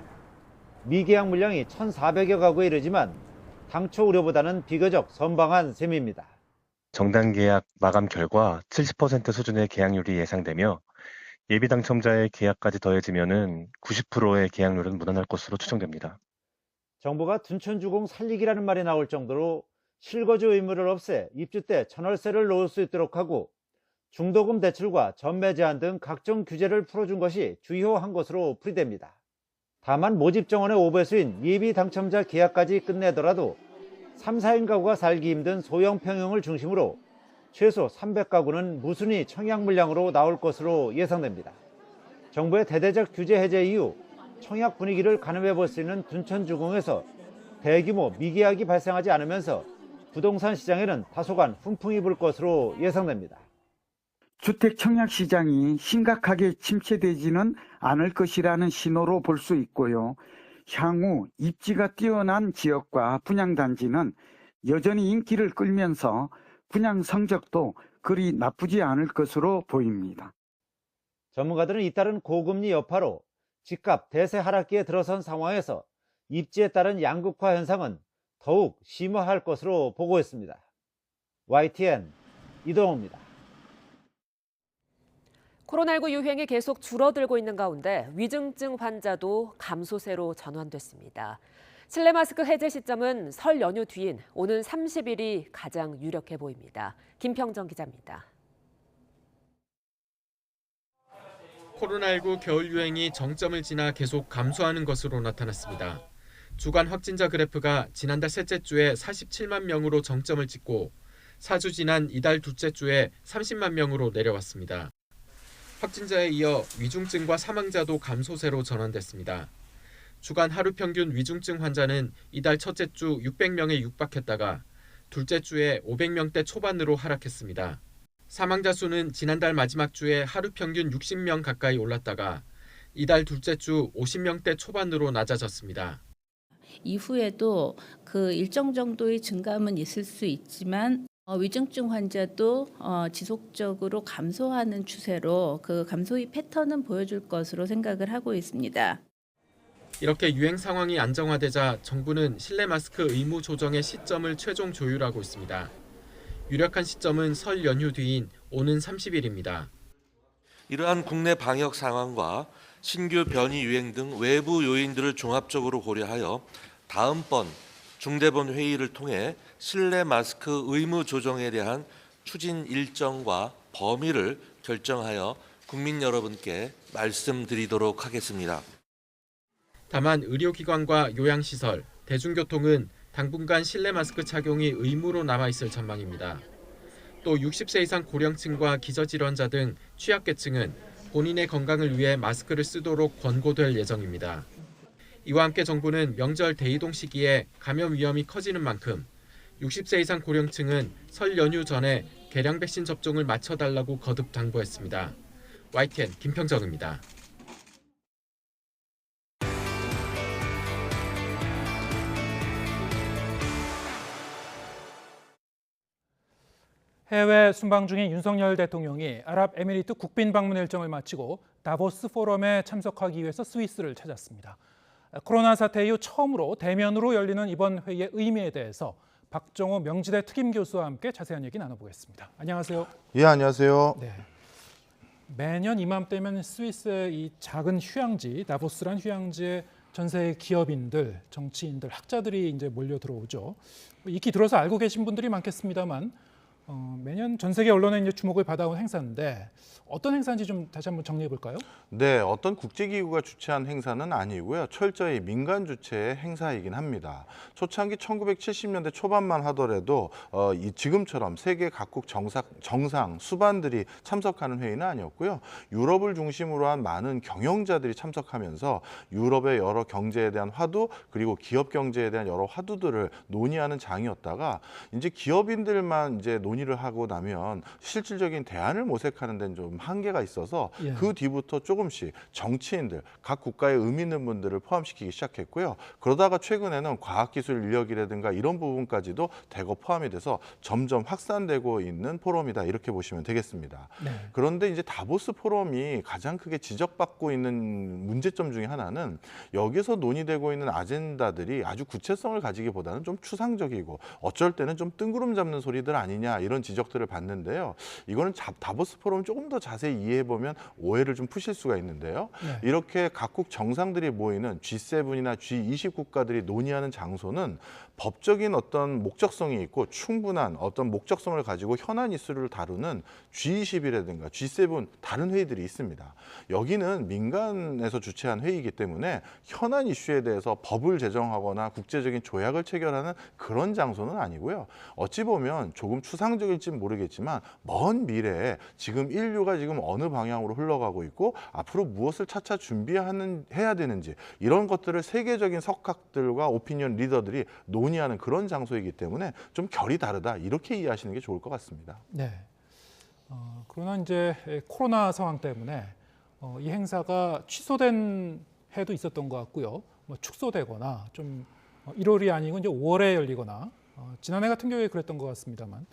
미계약 물량이 1,400여 가구에 이르지만 당초 우려보다는 비교적 선방한 셈입니다. 정당 계약 마감 결과 70% 수준의 계약률이 예상되며 예비 당첨자의 계약까지 더해지면은 90%의 계약률은 무난할 것으로 추정됩니다. 정부가 둔촌주공 살리기라는 말이 나올 정도로 실거주 의무를 없애 입주 때 전월세를 놓을 수 있도록 하고 중도금 대출과 전매 제한 등 각종 규제를 풀어준 것이 주요한 것으로 풀이됩니다. 다만 모집 정원의 5배수인 예비 당첨자 계약까지 끝내더라도 3, 4인 가구가 살기 힘든 소형 평형을 중심으로 최소 300가구는 무순위 청약 물량으로 나올 것으로 예상됩니다. 정부의 대대적 규제 해제 이후 청약 분위기를 가늠해 볼 수 있는 둔촌주공에서 대규모 미계약이 발생하지 않으면서 부동산 시장에는 다소간 훈풍이 불 것으로 예상됩니다. 주택 청약 시장이 심각하게 침체되지는 않을 것이라는 신호로 볼 수 있고요. 향후 입지가 뛰어난 지역과 분양단지는 여전히 인기를 끌면서 분양 성적도 그리 나쁘지 않을 것으로 보입니다. 전문가들은 잇따른 고금리 여파로 집값 대세 하락기에 들어선 상황에서 입지에 따른 양극화 현상은 더욱 심화할 것으로 보고 있습니다. YTN 이동호입니다. 코로나19 유행이 계속 줄어들고 있는 가운데 위중증 환자도 감소세로 전환됐습니다. 실내 마스크 해제 시점은 설 연휴 뒤인 오는 30일이 가장 유력해 보입니다. 김평정 기자입니다. 코로나19 겨울 유행이 정점을 지나 계속 감소하는 것으로 나타났습니다. 주간 확진자 그래프가 지난달 셋째 주에 47만 명으로 정점을 찍고 4주 지난 이달 둘째 주에 30만 명으로 내려왔습니다. 확진자에 이어 위중증과 사망자도 감소세로 전환됐습니다. 주간 하루 평균 위중증 환자는 이달 첫째 주 600명에 육박했다가 둘째 주에 500명대 초반으로 하락했습니다. 사망자 수는 지난달 마지막 주에 하루 평균 60명 가까이 올랐다가 이달 둘째 주 50명대 초반으로 낮아졌습니다. 이후에도 그 일정 정도의 증감은 있을 수 있지만 위중증 환자도 지속적으로 감소하는 추세로 그 감소의 패턴은 보여줄 것으로 생각을 하고 있습니다. 이렇게 유행 상황이 안정화되자 정부는 실내 마스크 의무 조정의 시점을 최종 조율하고 있습니다. 유력한 시점은 설 연휴 뒤인 오는 30일입니다. 이러한 국내 방역 상황과 신규 변이 유행 등 외부 요인들을 종합적으로 고려하여 다음번 중대본 회의를 통해 실내 마스크 의무 조정에 대한 추진 일정과 범위를 결정하여 국민 여러분께 말씀드리도록 하겠습니다. 다만 의료기관과 요양시설, 대중교통은 당분간 실내 마스크 착용이 의무로 남아있을 전망입니다. 또 60세 이상 고령층과 기저질환자 등 취약계층은 본인의 건강을 위해 마스크를 쓰도록 권고될 예정입니다. 이와 함께 정부는 명절 대이동 시기에 감염 위험이 커지는 만큼 60세 이상 고령층은 설 연휴 전에 개량 백신 접종을 마쳐달라고 거듭 당부했습니다. YTN 김평정입니다. 해외 순방 중인 윤석열 대통령이 아랍에미리트 국빈 방문 일정을 마치고 다보스 포럼에 참석하기 위해서 스위스를 찾았습니다. 코로나 사태 이후 처음으로 대면으로 열리는 이번 회의의 의미에 대해서 박정호 명지대 특임 교수와 함께 자세한 얘기 나눠보겠습니다. 안녕하세요. 예, 안녕하세요. 네. 매년 이맘때면 스위스의 이 작은 휴양지, 다보스란 휴양지에 전 세계 기업인들, 정치인들, 학자들이 이제 몰려 들어오죠. 익히 들어서 알고 계신 분들이 많겠습니다만 매년 전 세계 언론의 이제 주목을 받아온 행사인데 어떤 행사인지 좀 다시 한번 정리해 볼까요? 네, 어떤 국제기구가 주최한 행사는 아니고요. 철저히 민간 주최의 행사이긴 합니다. 초창기 1970년대 초반만 하더라도 지금처럼 세계 각국 정상 수반들이 참석하는 회의는 아니었고요. 유럽을 중심으로 한 많은 경영자들이 참석하면서 유럽의 여러 경제에 대한 화두 그리고 기업 경제에 대한 여러 화두들을 논의하는 장이었다가 이제 기업인들만 이제 논의를 하고 나면 실질적인 대안을 모색하는 데는 좀 한계가 있어서 예. 그 뒤부터 조금씩 정치인들, 각 국가의 의미 있는 분들을 포함시키기 시작했고요. 그러다가 최근에는 과학기술 인력이라든가 이런 부분까지도 대거 포함이 돼서 점점 확산되고 있는 포럼이다 이렇게 보시면 되겠습니다. 네. 그런데 이제 다보스 포럼이 가장 크게 지적받고 있는 문제점 중에 하나는 여기서 논의되고 있는 아젠다들이 아주 구체성을 가지기보다는 좀 추상적이고 어쩔 때는 좀 뜬구름 잡는 소리들 아니냐 이런 지적들을 받는데요. 이거는 다보스 포럼 조금 더 자세히 이해해보면 오해를 좀 푸실 수가 있는데요. 네. 이렇게 각국 정상들이 모이는 G7이나 G20 국가들이 논의하는 장소는 법적인 어떤 목적성이 있고 충분한 어떤 목적성을 가지고 현안 이슈를 다루는 G20이라든가 G7 다른 회의들이 있습니다. 여기는 민간에서 주최한 회의이기 때문에 현안 이슈에 대해서 법을 제정하거나 국제적인 조약을 체결하는 그런 장소는 아니고요. 어찌 보면 조금 추상적일지는 모르겠지만 먼 미래에 지금 인류가 지금 어느 방향으로 흘러가고 있고 앞으로 무엇을 차차 준비해야 되는지 이런 것들을 세계적인 석학들과 오피니언 리더들이 논의하는 그런 장소이기 때문에 좀 결이 다르다 이렇게 이해하시는 게 좋을 것 같습니다. 네. 그러나 이제 코로나 상황 때문에 이 행사가 취소된 해도 있었던 것 같고요. 뭐 축소되거나 좀 1월이 아니고 이제 5월에 열리거나 지난해 같은 경우에 그랬던 것 같습니다만.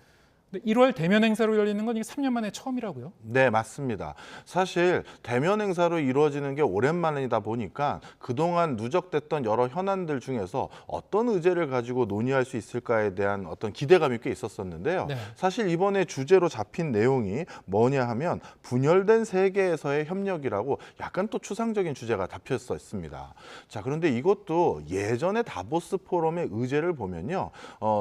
근데 1월 대면 행사로 열리는 건 이게 3년 만에 처음이라고요? 네, 맞습니다. 사실 대면 행사로 이루어지는 게 오랜만이다 보니까 그동안 누적됐던 여러 현안들 중에서 어떤 의제를 가지고 논의할 수 있을까에 대한 어떤 기대감이 꽤 있었었는데요. 네. 사실 이번에 주제로 잡힌 내용이 뭐냐 하면 분열된 세계에서의 협력이라고 약간 또 추상적인 주제가 잡혔었습니다. 자, 그런데 이것도 예전에 다보스 포럼의 의제를 보면요.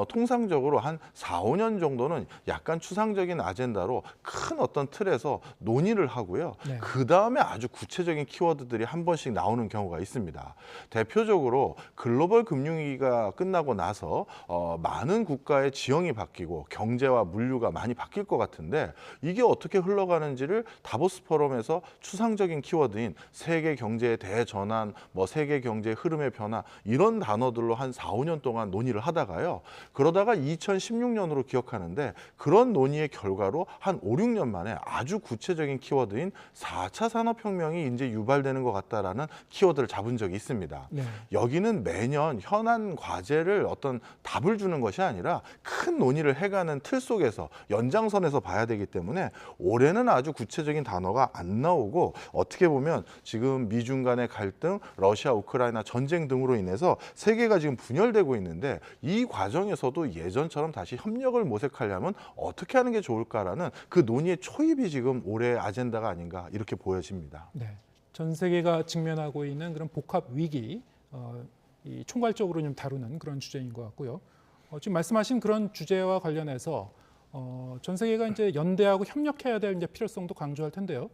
통상적으로 한 4, 5년 정도는 약간 추상적인 아젠다로 큰 어떤 틀에서 논의를 하고요. 네. 그 다음에 아주 구체적인 키워드들이 한 번씩 나오는 경우가 있습니다. 대표적으로 글로벌 금융위기가 끝나고 나서 많은 국가의 지형이 바뀌고 경제와 물류가 많이 바뀔 것 같은데 이게 어떻게 흘러가는지를 다보스 포럼에서 추상적인 키워드인 세계 경제의 대전환, 뭐 세계 경제의 흐름의 변화 이런 단어들로 한 4, 5년 동안 논의를 하다가요. 그러다가 2016년으로 기억하는데 그런 논의의 결과로 한 5, 6년 만에 아주 구체적인 키워드인 4차 산업혁명이 이제 유발되는 것 같다라는 키워드를 잡은 적이 있습니다. 네. 여기는 매년 현안 과제를 어떤 답을 주는 것이 아니라 큰 논의를 해가는 틀 속에서 연장선에서 봐야 되기 때문에 올해는 아주 구체적인 단어가 안 나오고 어떻게 보면 지금 미중 간의 갈등, 러시아, 우크라이나 전쟁 등으로 인해서 세계가 지금 분열되고 있는데 이 과정에서도 예전처럼 다시 협력을 모색하려면 어떻게 하는 게 좋을까라는 그 논의의 초입이 지금 올해의 아젠다가 아닌가 이렇게 보여집니다. 네. 전 세계가 직면하고 있는 그런 복합 위기, 이 총괄적으로 좀 다루는 그런 주제인 것 같고요. 지금 말씀하신 그런 주제와 관련해서 전 세계가 이제 연대하고 협력해야 될 이제 필요성도 강조할 텐데요.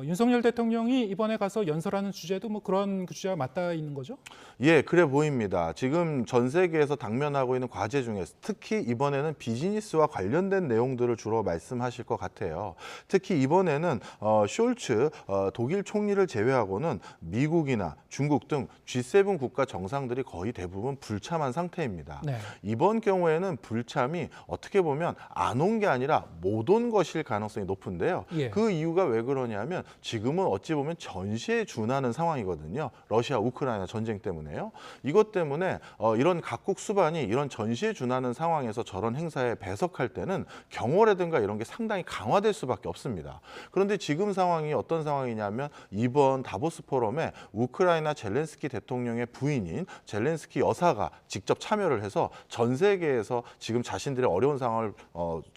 윤석열 대통령이 이번에 가서 연설하는 주제도 뭐 그런 그 주제와 맞닿아 있는 거죠? 예, 그래 보입니다. 지금 전 세계에서 당면하고 있는 과제 중에서 특히 이번에는 비즈니스와 관련된 내용들을 주로 말씀하실 것 같아요. 특히 이번에는 숄츠 독일 총리를 제외하고는 미국이나 중국 등 G7 국가 정상들이 거의 대부분 불참한 상태입니다. 네. 이번 경우에는 불참이 어떻게 보면 안 온 게 아니라 못 온 것일 가능성이 높은데요. 예. 그 이유가 왜 그러냐면 지금은 어찌 보면 전시에 준하는 상황이거든요. 러시아, 우크라이나 전쟁 때문에요. 이것 때문에 이런 각국 수반이 이런 전시에 준하는 상황에서 저런 행사에 배석할 때는 경호라든가 이런 게 상당히 강화될 수밖에 없습니다. 그런데 지금 상황이 어떤 상황이냐면 이번 다보스 포럼에 우크라이나 젤렌스키 대통령의 부인인 젤렌스키 여사가 직접 참여를 해서 전 세계에서 지금 자신들의 어려운 상황을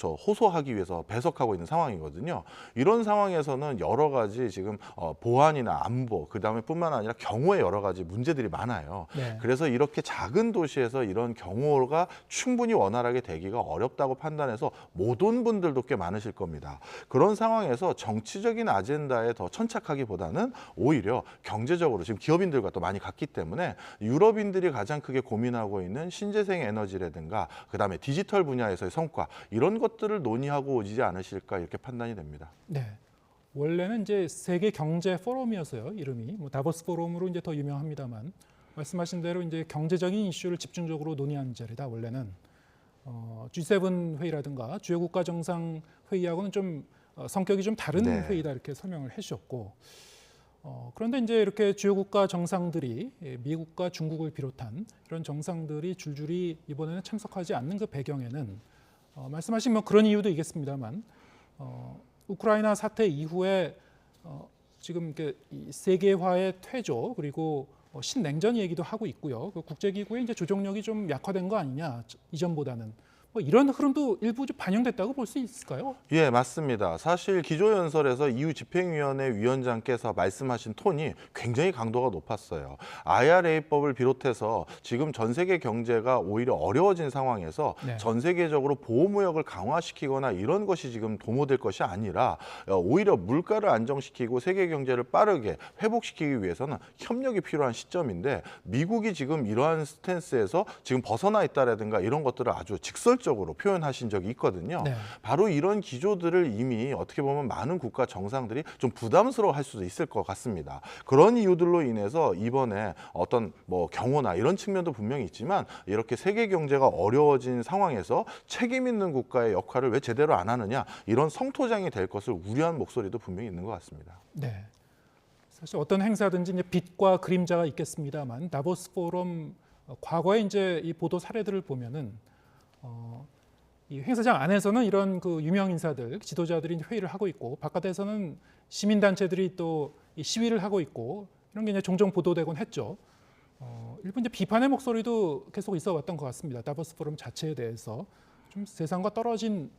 호소하기 위해서 배석하고 있는 상황이거든요. 이런 상황에서는 여러 가지 지금 보안이나 안보 그다음에 뿐만 아니라 경호에 여러 가지 문제들이 많아요. 네. 그래서 이렇게 작은 도시에서 이런 경호가 충분히 원활하게 되기가 어렵다고 판단해서 못 온 분들도 꽤 많으실 겁니다. 그런 상황에서 정치적인 아젠다에 더 천착하기보다는 오히려 경제적으로 지금 기업인들과 또 많이 같기 때문에 유럽인들이 가장 크게 고민하고 있는 신재생 에너지라든가 그다음에 디지털 분야에서의 성과 이런 것들을 논의하고 오지 않으실까 이렇게 판단이 됩니다. 네. 원래는 이제 세계 경제 포럼이어서요. 이름이 뭐 다보스 포럼으로 이제 더 유명합니다만 말씀하신 대로 이제 경제적인 이슈를 집중적으로 논의하는 자리다. 원래는 G7 회의라든가 주요 국가 정상 회의하고는 좀 성격이 좀 다른 네. 회의다 이렇게 설명을 해주셨고 그런데 이제 이렇게 주요 국가 정상들이 미국과 중국을 비롯한 이런 정상들이 줄줄이 이번에는 참석하지 않는 그 배경에는 말씀하신 뭐 그런 이유도 있겠습니다만 우크라이나 사태 이후에 지금 이 세계화의 퇴조 그리고 신냉전 얘기도 하고 있고요. 그 국제기구의 이제 조정력이 좀 약화된 거 아니냐 이전보다는 뭐 이런 흐름도 일부 좀 반영됐다고 볼 수 있을까요? 예, 맞습니다. 사실 기조연설에서 EU 집행위원회 위원장께서 말씀하신 톤이 굉장히 강도가 높았어요. IRA법을 비롯해서 지금 전 세계 경제가 오히려 어려워진 상황에서 네. 전 세계적으로 보호무역을 강화시키거나 이런 것이 지금 도모될 것이 아니라 오히려 물가를 안정시키고 세계 경제를 빠르게 회복시키기 위해서는 협력이 필요한 시점인데 미국이 지금 이러한 스탠스에서 지금 벗어나 있다라든가 이런 것들을 아주 직설적으로 표현하신 적이 있거든요. 네. 바로 이런 기조들을 이미 어떻게 보면 많은 국가 정상들이 좀 부담스러워할 수도 있을 것 같습니다. 그런 이유들로 인해서 이번에 어떤 뭐 경호나 이런 측면도 분명히 있지만 이렇게 세계 경제가 어려워진 상황에서 책임 있는 국가의 역할을 왜 제대로 안 하느냐 이런 성토장이 될 것을 우려한 목소리도 분명히 있는 것 같습니다. 네. 사실 어떤 행사든지 이제 빛과 그림자가 있겠습니다만 다보스 포럼 과거에 이제 이 보도 사례들을 보면은 이 행사장 안에서는 이런 그 유명 인사들, 지도자들이 회의를 하고 있고 바깥에서는 시민 단체들이 또 이 시위를 하고 있고 이런 게 이제 종종 보도되곤 했죠. 일부 이제 비판의 목소리도 계속 있어왔던 것 같습니다. 다보스 포럼 자체에 대해서 좀 세상과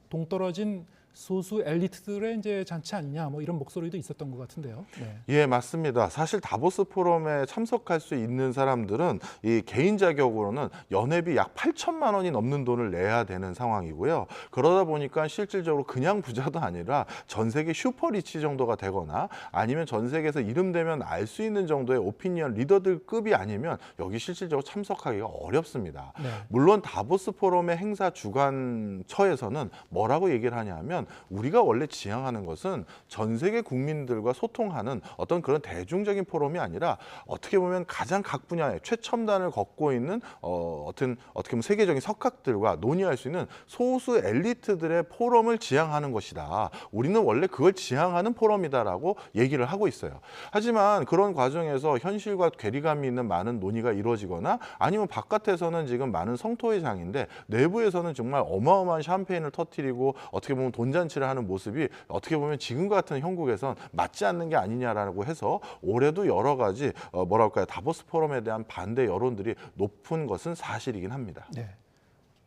동떨어진 소수 엘리트들의 이제 잔치 아니냐 뭐 이런 목소리도 있었던 것 같은데요. 네. 예, 맞습니다. 사실 다보스 포럼에 참석할 수 있는 사람들은 이 개인 자격으로는 연회비 약 8천만 원이 넘는 돈을 내야 되는 상황이고요. 그러다 보니까 실질적으로 그냥 부자도 아니라 전 세계 슈퍼리치 정도가 되거나 아니면 전 세계에서 이름 되면 알 수 있는 정도의 오피니언 리더들급이 아니면 여기 실질적으로 참석하기가 어렵습니다. 네. 물론 다보스 포럼의 행사 주관처에서는 뭐라고 얘기를 하냐면 뭐냐면 우리가 원래 지향하는 것은 전 세계 국민들과 소통하는 어떤 그런 대중적인 포럼이 아니라 어떻게 보면 가장 각 분야의 최첨단을 걷고 있는 어떻게 보면 세계적인 석학들과 논의할 수 있는 소수 엘리트들의 포럼을 지향하는 것이다. 우리는 원래 그걸 지향하는 포럼이다라고 얘기를 하고 있어요. 하지만 그런 과정에서 현실과 괴리감이 있는 많은 논의가 이루어지거나 아니면 바깥에서는 지금 많은 성토의 장인데 내부에서는 정말 어마어마한 샴페인을 터뜨리고 어떻게 보면 돈잔치를 하는 모습이 어떻게 보면 지금과 같은 형국에선 맞지 않는 게 아니냐라고 해서 올해도 여러 가지 뭐랄까요, 다보스 포럼에 대한 반대 여론들이 높은 것은 사실이긴 합니다. 네.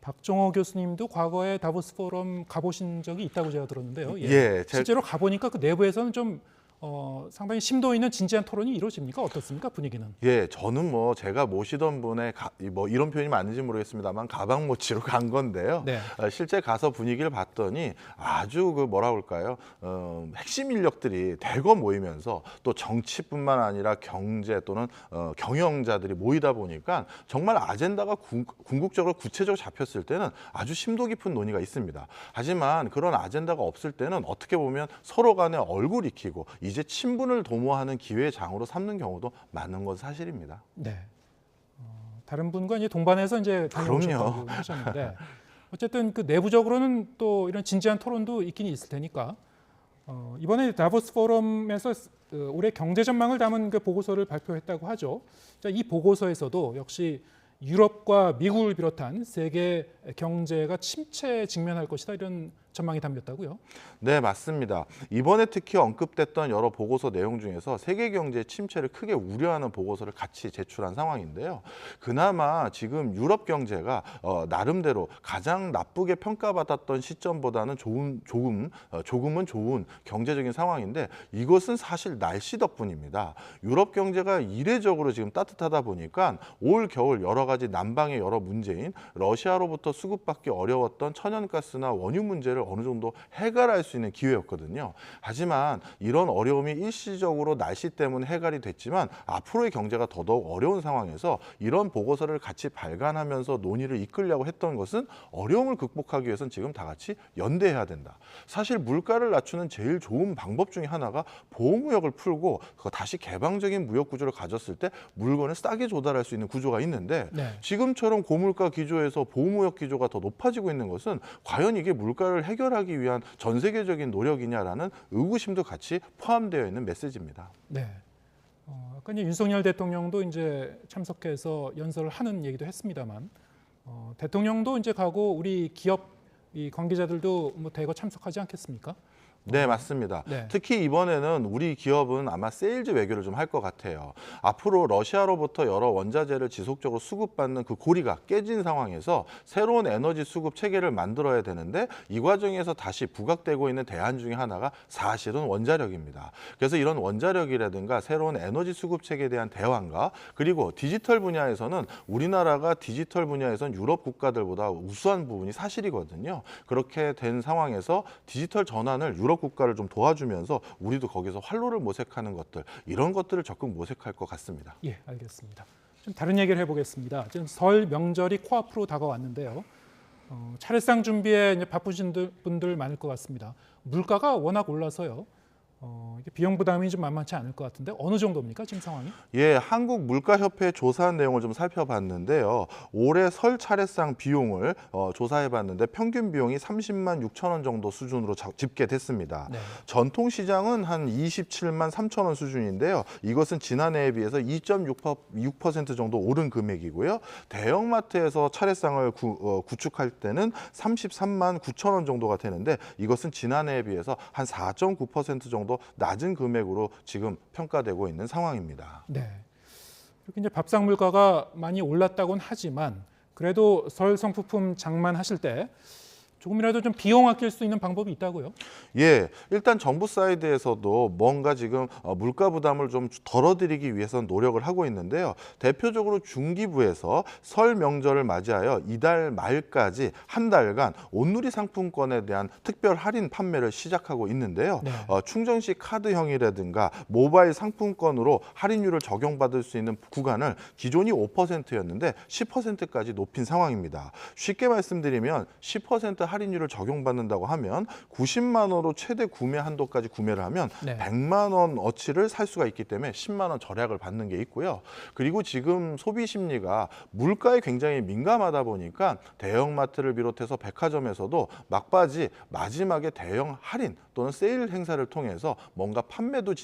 박종호 교수님도 과거에 다보스 포럼 가보신 적이 있다고 제가 들었는데요. 예, 실제로 가보니까 그 내부에서는 좀 상당히 심도 있는 진지한 토론이 이루어집니까? 어떻습니까? 분위기는? 예, 저는 뭐 제가 모시던 분의 뭐 이런 표현이 맞는지 모르겠습니다만 가방 모치로 간 건데요. 네. 실제 가서 분위기를 봤더니 아주 그 뭐라 그럴까요? 핵심 인력들이 대거 모이면서 또 정치뿐만 아니라 경제 또는 경영자들이 모이다 보니까 정말 아젠다가 궁극적으로 구체적으로 잡혔을 때는 아주 심도 깊은 논의가 있습니다. 하지만 그런 아젠다가 없을 때는 어떻게 보면 서로 간에 얼굴 익히고 이제 친분을 도모하는 기회의 장으로 삼는 경우도 많은 건 사실입니다. 네. 다른 분과 이제 동반해서 이제 다녀오셨다고 그럼요. 하셨는데 어쨌든 그 내부적으로는 또 이런 진지한 토론도 있긴 있을 테니까 이번에 다보스 포럼에서 올해 경제 전망을 담은 그 보고서를 발표했다고 하죠. 자, 이 보고서에서도 역시 유럽과 미국을 비롯한 세계 경제가 침체에 직면할 것이다 이런 전망이 담겼다고요? 네, 맞습니다. 이번에 특히 언급됐던 여러 보고서 내용 중에서 세계 경제 침체를 크게 우려하는 보고서를 같이 제출한 상황인데요. 그나마 지금 유럽 경제가 나름대로 가장 나쁘게 평가받았던 시점보다는 조금은 좋은 경제적인 상황인데 이것은 사실 날씨 덕분입니다. 유럽 경제가 이례적으로 지금 따뜻하다 보니까 올 겨울 여러 가지 난방의 여러 문제인 러시아로부터 수급받기 어려웠던 천연가스나 원유 문제를 어느 정도 해결할 수 있는 기회였거든요. 하지만 이런 어려움이 일시적으로 날씨 때문에 해결이 됐지만 앞으로의 경제가 더더욱 어려운 상황에서 이런 보고서를 같이 발간하면서 논의를 이끌려고 했던 것은 어려움을 극복하기 위해서는 지금 다 같이 연대해야 된다. 사실 물가를 낮추는 제일 좋은 방법 중에 하나가 보호무역을 풀고 다시 개방적인 무역 구조를 가졌을 때 물건을 싸게 조달할 수 있는 구조가 있는데 네. 지금처럼 고물가 기조에서 보호무역 기조가 더 높아지고 있는 것은 과연 이게 물가를 해결하기 위한 전 세계적인 노력이냐라는 의구심도 같이 포함되어 있는 메시지입니다. 네. 아까 이제 윤석열 대통령도 이제 참석해서 연설을 하는 얘기도 했습니다만 대통령도 이제 가고 우리 기업 이 관계자들도 뭐 대거 참석하지 않겠습니까? 네, 맞습니다. 네. 특히 이번에는 우리 기업은 아마 세일즈 외교를 좀 할 것 같아요. 앞으로 러시아로부터 여러 원자재를 지속적으로 수급받는 그 고리가 깨진 상황에서 새로운 에너지 수급 체계를 만들어야 되는데 이 과정에서 다시 부각되고 있는 대안 중에 하나가 사실은 원자력입니다. 그래서 이런 원자력이라든가 새로운 에너지 수급 체계에 대한 대안과 그리고 디지털 분야에서는 우리나라가 디지털 분야에서는 유럽 국가들보다 우수한 부분이 사실이거든요. 그렇게 된 상황에서 디지털 전환을 유럽 국가를 좀 도와주면서 우리도 거기서 활로를 모색하는 것들 이런 것들을 적극 모색할 것 같습니다. 예, 알겠습니다. 좀 다른 얘기를 해보겠습니다. 지금 설 명절이 코앞으로 다가왔는데요. 차례상 준비에 이제 바쁘신 분들 많을 것 같습니다. 물가가 워낙 올라서요. 이게 비용 부담이 좀 만만치 않을 것 같은데 어느 정도입니까 지금 상황이? 예, 한국물가협회 조사한 내용을 좀 살펴봤는데요. 올해 설 차례상 비용을 조사해봤는데 평균 비용이 30만 6천 원 정도 수준으로 집계됐습니다. 네. 전통시장은 한 27만 3천 원 수준인데요. 이것은 지난해에 비해서 2.6% 정도 오른 금액이고요. 대형마트에서 차례상을 구축할 때는 33만 9천 원 정도가 되는데 이것은 지난해에 비해서 한 4.9% 정도 낮은 금액으로 지금 평가되고 있는 상황입니다. 네. 이렇게 이제 밥상 물가가 많이 올랐다고는 하지만 그래도 설 성수품 장만하실 때 조금이라도 좀 비용 아낄 수 있는 방법이 있다고요? 예, 일단 정부 사이드에서도 뭔가 지금 물가 부담을 좀 덜어드리기 위해서 노력을 하고 있는데요. 대표적으로 중기부에서 설 명절을 맞이하여 이달 말까지 한 달간 온누리 상품권에 대한 특별 할인 판매를 시작하고 있는데요. 네. 충전식 카드형이라든가 모바일 상품권으로 할인율을 적용받을 수 있는 구간을 기존이 5%였는데 10%까지 높인 상황입니다. 쉽게 말씀드리면 10% 할인율을 적용받는다고 하면 90만 원으로 최대 구매 한도까지 구매를 하면 네. 100만 원어치를 살 수가 있기 때문에 10만 원 절약을 받는 게 있고요. 그리고 지금 소비 심리가 물가에 굉장히 민감하다 보니까 대형마트를 비롯해서 백화점에서도 막바지 마지막에 대형 할인 또는 세일 행사를 통해서 뭔가 판매도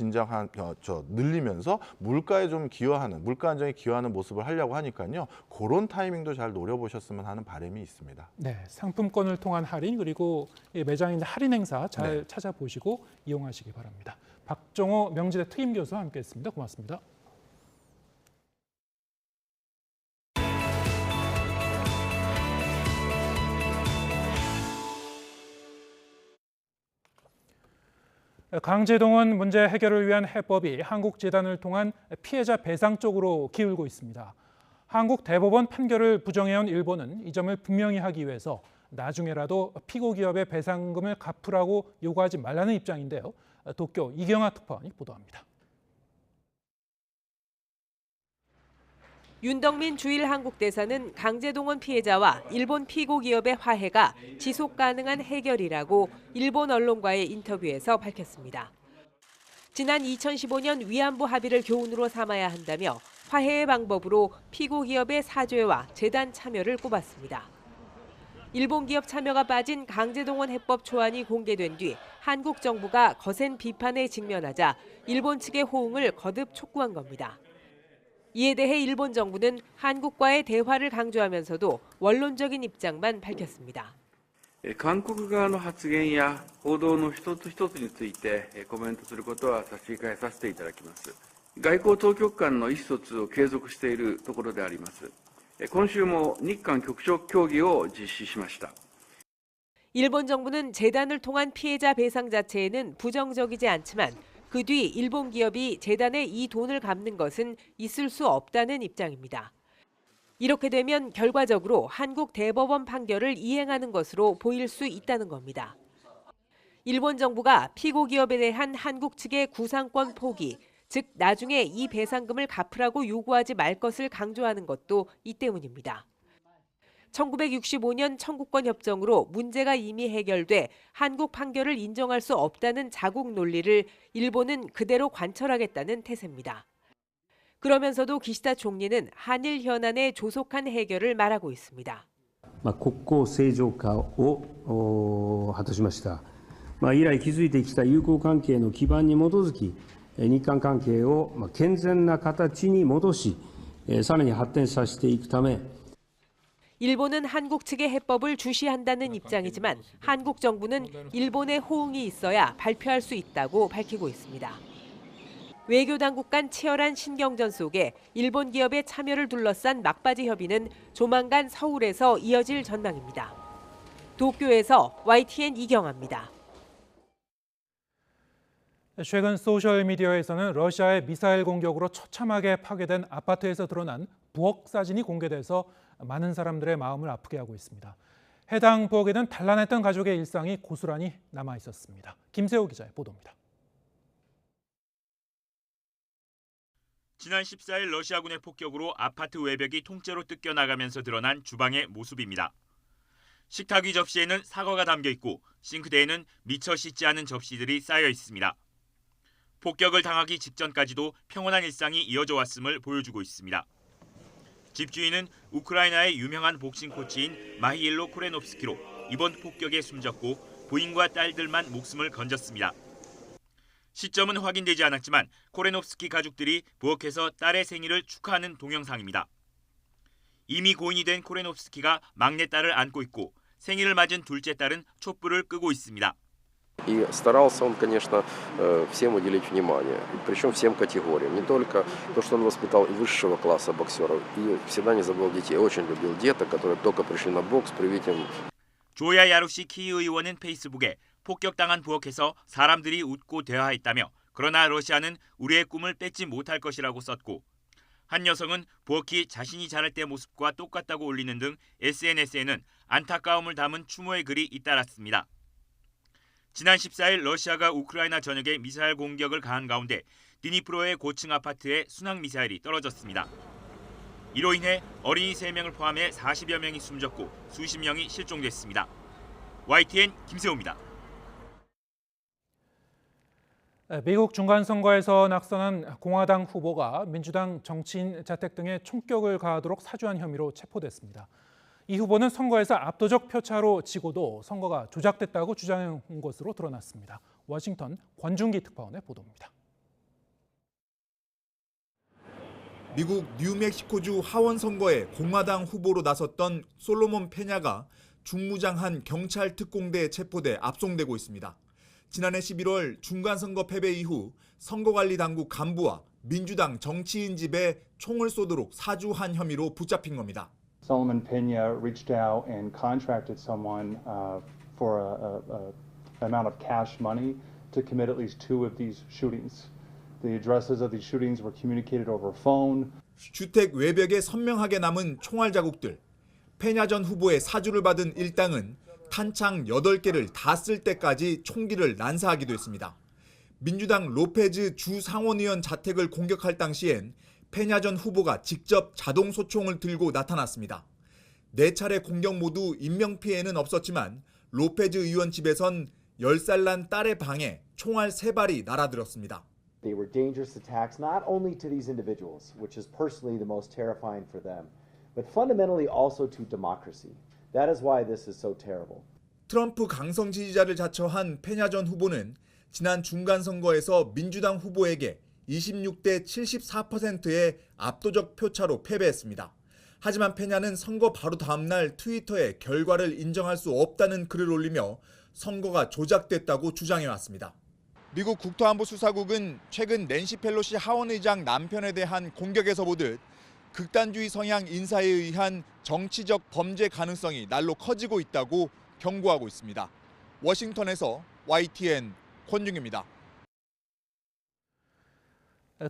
늘리면서 물가에 좀 기여하는, 물가 안정에 기여하는 모습을 하려고 하니까요. 그런 타이밍도 잘 노려보셨으면 하는 바람이 있습니다. 네, 상품권을 통한 할인 그리고 매장에 있는 할인 행사 잘 네. 찾아보시고 이용하시기 바랍니다. 박정호 명지대 투임 교수와 함께했습니다. 고맙습니다. 강제동원 문제 해결을 위한 해법이 한국재단을 통한 피해자 배상 쪽으로 기울고 있습니다. 한국 대법원 판결을 부정해온 일본은 이 점을 분명히 하기 위해서 나중에라도 피고 기업의 배상금을 갚으라고 요구하지 말라는 입장인데요. 도쿄 이경아 특파원이 보도합니다. 윤덕민 주일 한국대사는 강제동원 피해자와 일본 피고 기업의 화해가 지속 가능한 해결이라고 일본 언론과의 인터뷰에서 밝혔습니다. 지난 2015년 위안부 합의를 교훈으로 삼아야 한다며 화해의 방법으로 피고 기업의 사죄와 재단 참여를 꼽았습니다. 일본 기업 참여가 빠진 강제동원 해법 초안이 공개된 뒤 한국 정부가 거센 비판에 직면하자 일본 측의 호응을 거듭 촉구한 겁니다. 이에 대해 일본 정부는 한국과의 대화를 강조하면서도 원론적인 입장만 밝혔습니다. 韓国側の発言や報道の一つ一つについてコメントすることは差し控えさせていただきます。外交当局間の意思疎通を継続しているところであります。今週も日韓局長協議を実施しました。 일본 정부는 재단을 통한 피해자 배상 자체에는 부정적이지 않지만 그 뒤 일본 기업이 재단에 이 돈을 갚는 것은 있을 수 없다는 입장입니다. 이렇게 되면 결과적으로 한국 대법원 판결을 이행하는 것으로 보일 수 있다는 겁니다. 일본 정부가 피고 기업에 대한 한국 측의 구상권 포기, 즉 나중에 이 배상금을 갚으라고 요구하지 말 것을 강조하는 것도 이 때문입니다. 1965년 청구권 협정으로 문제가 이미 해결돼 한국 판결을 인정할 수 없다는 자국 논리를 일본은 그대로 관철하겠다는 태세입니다. 그러면서도 기시다 총리는 한일 현안의 조속한 해결을 말하고 있습니다. 国交正常化を果たしました。以来築いてきた友好関係の基盤に基づき、日韓関係を健全な形に戻し、さらに発展させていくため 일본은 한국 측의 해법을 주시한다는 입장이지만 한국 정부는 일본의 호응이 있어야 발표할 수 있다고 밝히고 있습니다. 외교 당국 간 치열한 신경전 속에 일본 기업의 참여를 둘러싼 막바지 협의는 조만간 서울에서 이어질 전망입니다. 도쿄에서 YTN 이경아입니다. 최근 소셜미디어에서는 러시아의 미사일 공격으로 처참하게 파괴된 아파트에서 드러난 부엌 사진이 공개돼서 많은 사람들의 마음을 아프게 하고 있습니다. 해당 부엌에는 단란했던 가족의 일상이 고스란히 남아 있었습니다. 김세호 기자의 보도입니다. 지난 14일 러시아군의 폭격으로 아파트 외벽이 통째로 뜯겨나가면서 드러난 주방의 모습입니다. 식탁 위 접시에는 사과가 담겨 있고 싱크대에는 미처 씻지 않은 접시들이 쌓여 있습니다. 폭격을 당하기 직전까지도 평온한 일상이 이어져 왔음을 보여주고 있습니다. 집주인은 우크라이나의 유명한 복싱 코치인 마히일로 코레노프스키로 이번 폭격에 숨졌고 부인과 딸들만 목숨을 건졌습니다. 시점은 확인되지 않았지만 코레노프스키 가족들이 부엌에서 딸의 생일을 축하하는 동영상입니다. 이미 고인이 된 코레노프스키가 막내딸을 안고 있고 생일을 맞은 둘째 딸은 촛불을 끄고 있습니다. И старался он, конечно, всем уделить внимание, причем всем категориям. Не только то, что он воспитал высшего класса боксеров, и всегда не забыл детей. Очень любил деток, которые только пришли на бокс, привить им. 조야 야루시 키이 의원은 페이스북에 폭격당한 부엌에서 사람들이 웃고 대화했다며 그러나 러시아는 우리의 꿈을 뺏지 못할 것이라고 썼고 한 여성은 부엌이 자신이 자랄 때 모습과 똑같다고 올리는 등 SNS에는 안타까움을 담은 추모의 글이 잇따랐습니다. 지난 14일 러시아가 우크라이나 전역에 미사일 공격을 가한 가운데 디니프로의 고층 아파트에 순항 미사일이 떨어졌습니다. 이로 인해 어린이 3명을 포함해 40여 명이 숨졌고 수십 명이 실종됐습니다. YTN 김세호입니다. 미국 중간선거에서 낙선한 공화당 후보가 민주당 정치인 자택 등에 총격을 가하도록 사주한 혐의로 체포됐습니다. 이 후보는 선거에서 압도적 표차로 지고도 선거가 조작됐다고 주장한 것으로 드러났습니다. 워싱턴 권준기 특파원의 보도입니다. 미국 뉴멕시코주 하원 선거에 공화당 후보로 나섰던 솔로몬 페냐가 중무장한 경찰 특공대에 체포돼 압송되고 있습니다. 지난해 11월 중간선거 패배 이후 선거관리당국 간부와 민주당 정치인 집에 총을 쏘도록 사주한 혐의로 붙잡힌 겁니다. Solomon Pena reached out and contracted someone for an amount of cash money to commit at least 2 of these shootings. The addresses of these shootings were communicated over phone. 주택 외벽에 선명하게 남은 총알 자국들. 페냐 전 후보의 사주를 받은 일당은 탄창 8개를 다 쓸 때까지 총기를 난사하기도 했습니다. 민주당 로페즈 주 상원의원 자택을 공격할 당시엔 페냐 전 후보가 직접 자동 소총을 들고 나타났습니다. 4차례 공격 모두 인명피해는 없었지만 로페즈 의원 집에선 10살 난 딸의 방에 총알 3발이 날아들었습니다. They were dangerous attacks not only to these individuals, which is personally the most terrifying for them, but fundamentally also to democracy. That is why this is so terrible. 트럼프 강성 지지자를 자처한 페냐 전 후보는 지난 중간선거에서 민주당 후보에게 26대 74%의 압도적 표차로 패배했습니다. 하지만 페냐는 선거 바로 다음 날 트위터에 결과를 인정할 수 없다는 글을 올리며 선거가 조작됐다고 주장해왔습니다. 미국 국토안보수사국은 최근 낸시 펠로시 하원의장 남편에 대한 공격에서 보듯 극단주의 성향 인사에 의한 정치적 범죄 가능성이 날로 커지고 있다고 경고하고 있습니다. 워싱턴에서 YTN 권중입니다.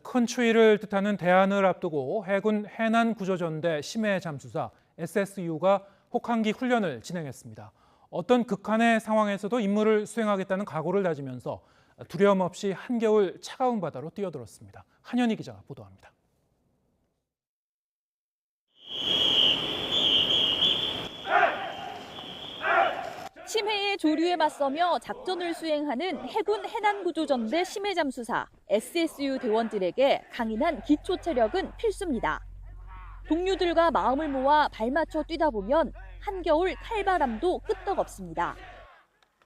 큰 추위를 뜻하는 대안을 앞두고 해군 해난구조전대 심해 잠수사 SSU가 혹한기 훈련을 진행했습니다. 어떤 극한의 상황에서도 임무를 수행하겠다는 각오를 다지면서 두려움 없이 한겨울 차가운 바다로 뛰어들었습니다. 한현희 기자가 보도합니다. 심해의 조류에 맞서며 작전을 수행하는 해군 해난구조전대 심해잠수사 SSU 대원들에게 강인한 기초 체력은 필수입니다. 동료들과 마음을 모아 발맞춰 뛰다 보면 한겨울 칼바람도 끄떡없습니다.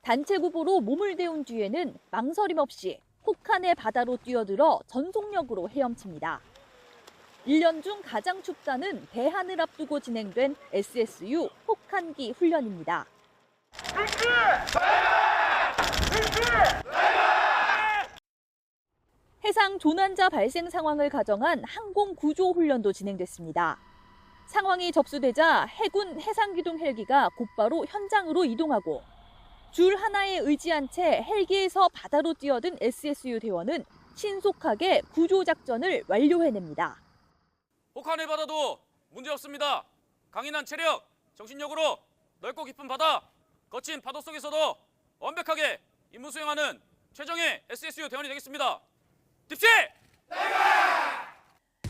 단체 구보로 몸을 데운 뒤에는 망설임 없이 혹한의 바다로 뛰어들어 전속력으로 헤엄칩니다. 1년 중 가장 춥다는 대한을 앞두고 진행된 SSU 혹한기 훈련입니다. 해상 조난자 발생 상황을 가정한 항공 구조 훈련도 진행됐습니다. 상황이 접수되자 해군 해상기동 헬기가 곧바로 현장으로 이동하고 줄 하나에 의지한 채 헬기에서 바다로 뛰어든 SSU 대원은 신속하게 구조 작전을 완료해냅니다. 혹한의 바다도 문제없습니다. 강인한 체력, 정신력으로 넓고 깊은 바다, 거친 파도 속에서도 완벽하게 임무 수행하는 최정예 SSU 대원이 되겠습니다. 딥시!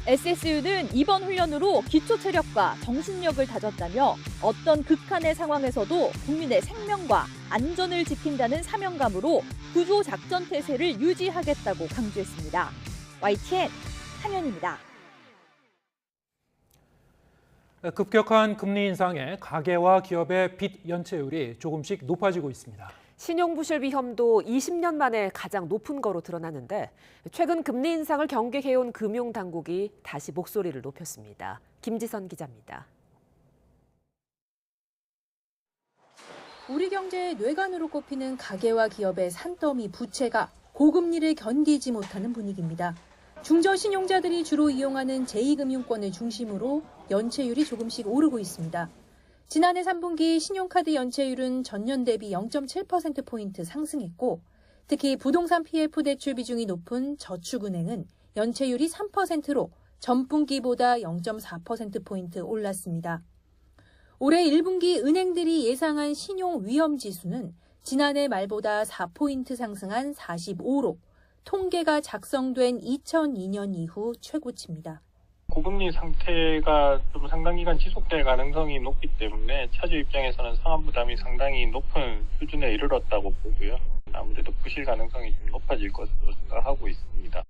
SSU는 이번 훈련으로 기초 체력과 정신력을 다졌다며 어떤 극한의 상황에서도 국민의 생명과 안전을 지킨다는 사명감으로 구조 작전 태세를 유지하겠다고 강조했습니다. YTN 한현입니다. 급격한 금리 인상에 가계와 기업의 빚 연체율이 조금씩 높아지고 있습니다. 신용부실 위험도 20년 만에 가장 높은 거로 드러나는데 최근 금리 인상을 경계해온 금융당국이 다시 목소리를 높였습니다. 김지선 기자입니다. 우리 경제의 뇌관으로 꼽히는 가계와 기업의 산더미 부채가 고금리를 견디지 못하는 분위기입니다. 중저신용자들이 주로 이용하는 제2금융권을 중심으로 연체율이 조금씩 오르고 있습니다. 지난해 3분기 신용카드 연체율은 전년 대비 0.7%포인트 상승했고 특히 부동산 PF 대출 비중이 높은 저축은행은 연체율이 3%로 전분기보다 0.4%포인트 올랐습니다. 올해 1분기 은행들이 예상한 신용 위험 지수는 지난해 말보다 4포인트 상승한 45로 통계가 작성된 2002년 이후 최고치입니다. 고금리 상태가 좀 상당 기간 지속될 가능성이 높기 때문에 차주 입장에서는 상환 부담이 상당히 높은 수준에 이르렀다고 보고요. 아무래도 부실 가능성이 좀 높아질 것으로 생각하고 있습니다.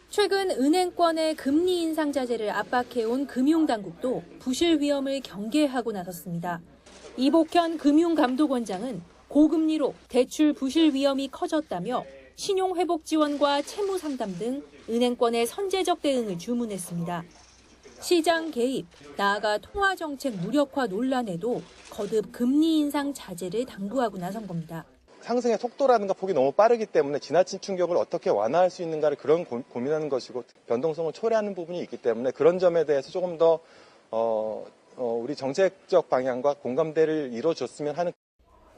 최근 은행권의 금리 인상 자제를 압박해온 금융당국도 부실 위험을 경계하고 나섰습니다. 이복현 금융감독원장은 고금리로 대출 부실 위험이 커졌다며 신용회복 지원과 채무 상담 등 은행권의 선제적 대응을 주문했습니다. 시장 개입, 나아가 통화정책 무력화 논란에도 거듭 금리 인상 자제를 당부하고 나선 겁니다. 상승의 속도라든가 폭이 너무 빠르기 때문에 지나친 충격을 어떻게 완화할 수 있는가를 그런 고민하는 것이고 변동성을 초래하는 부분이 있기 때문에 그런 점에 대해서 조금 더 우리 정책적 방향과 공감대를 이뤄줬으면 하는.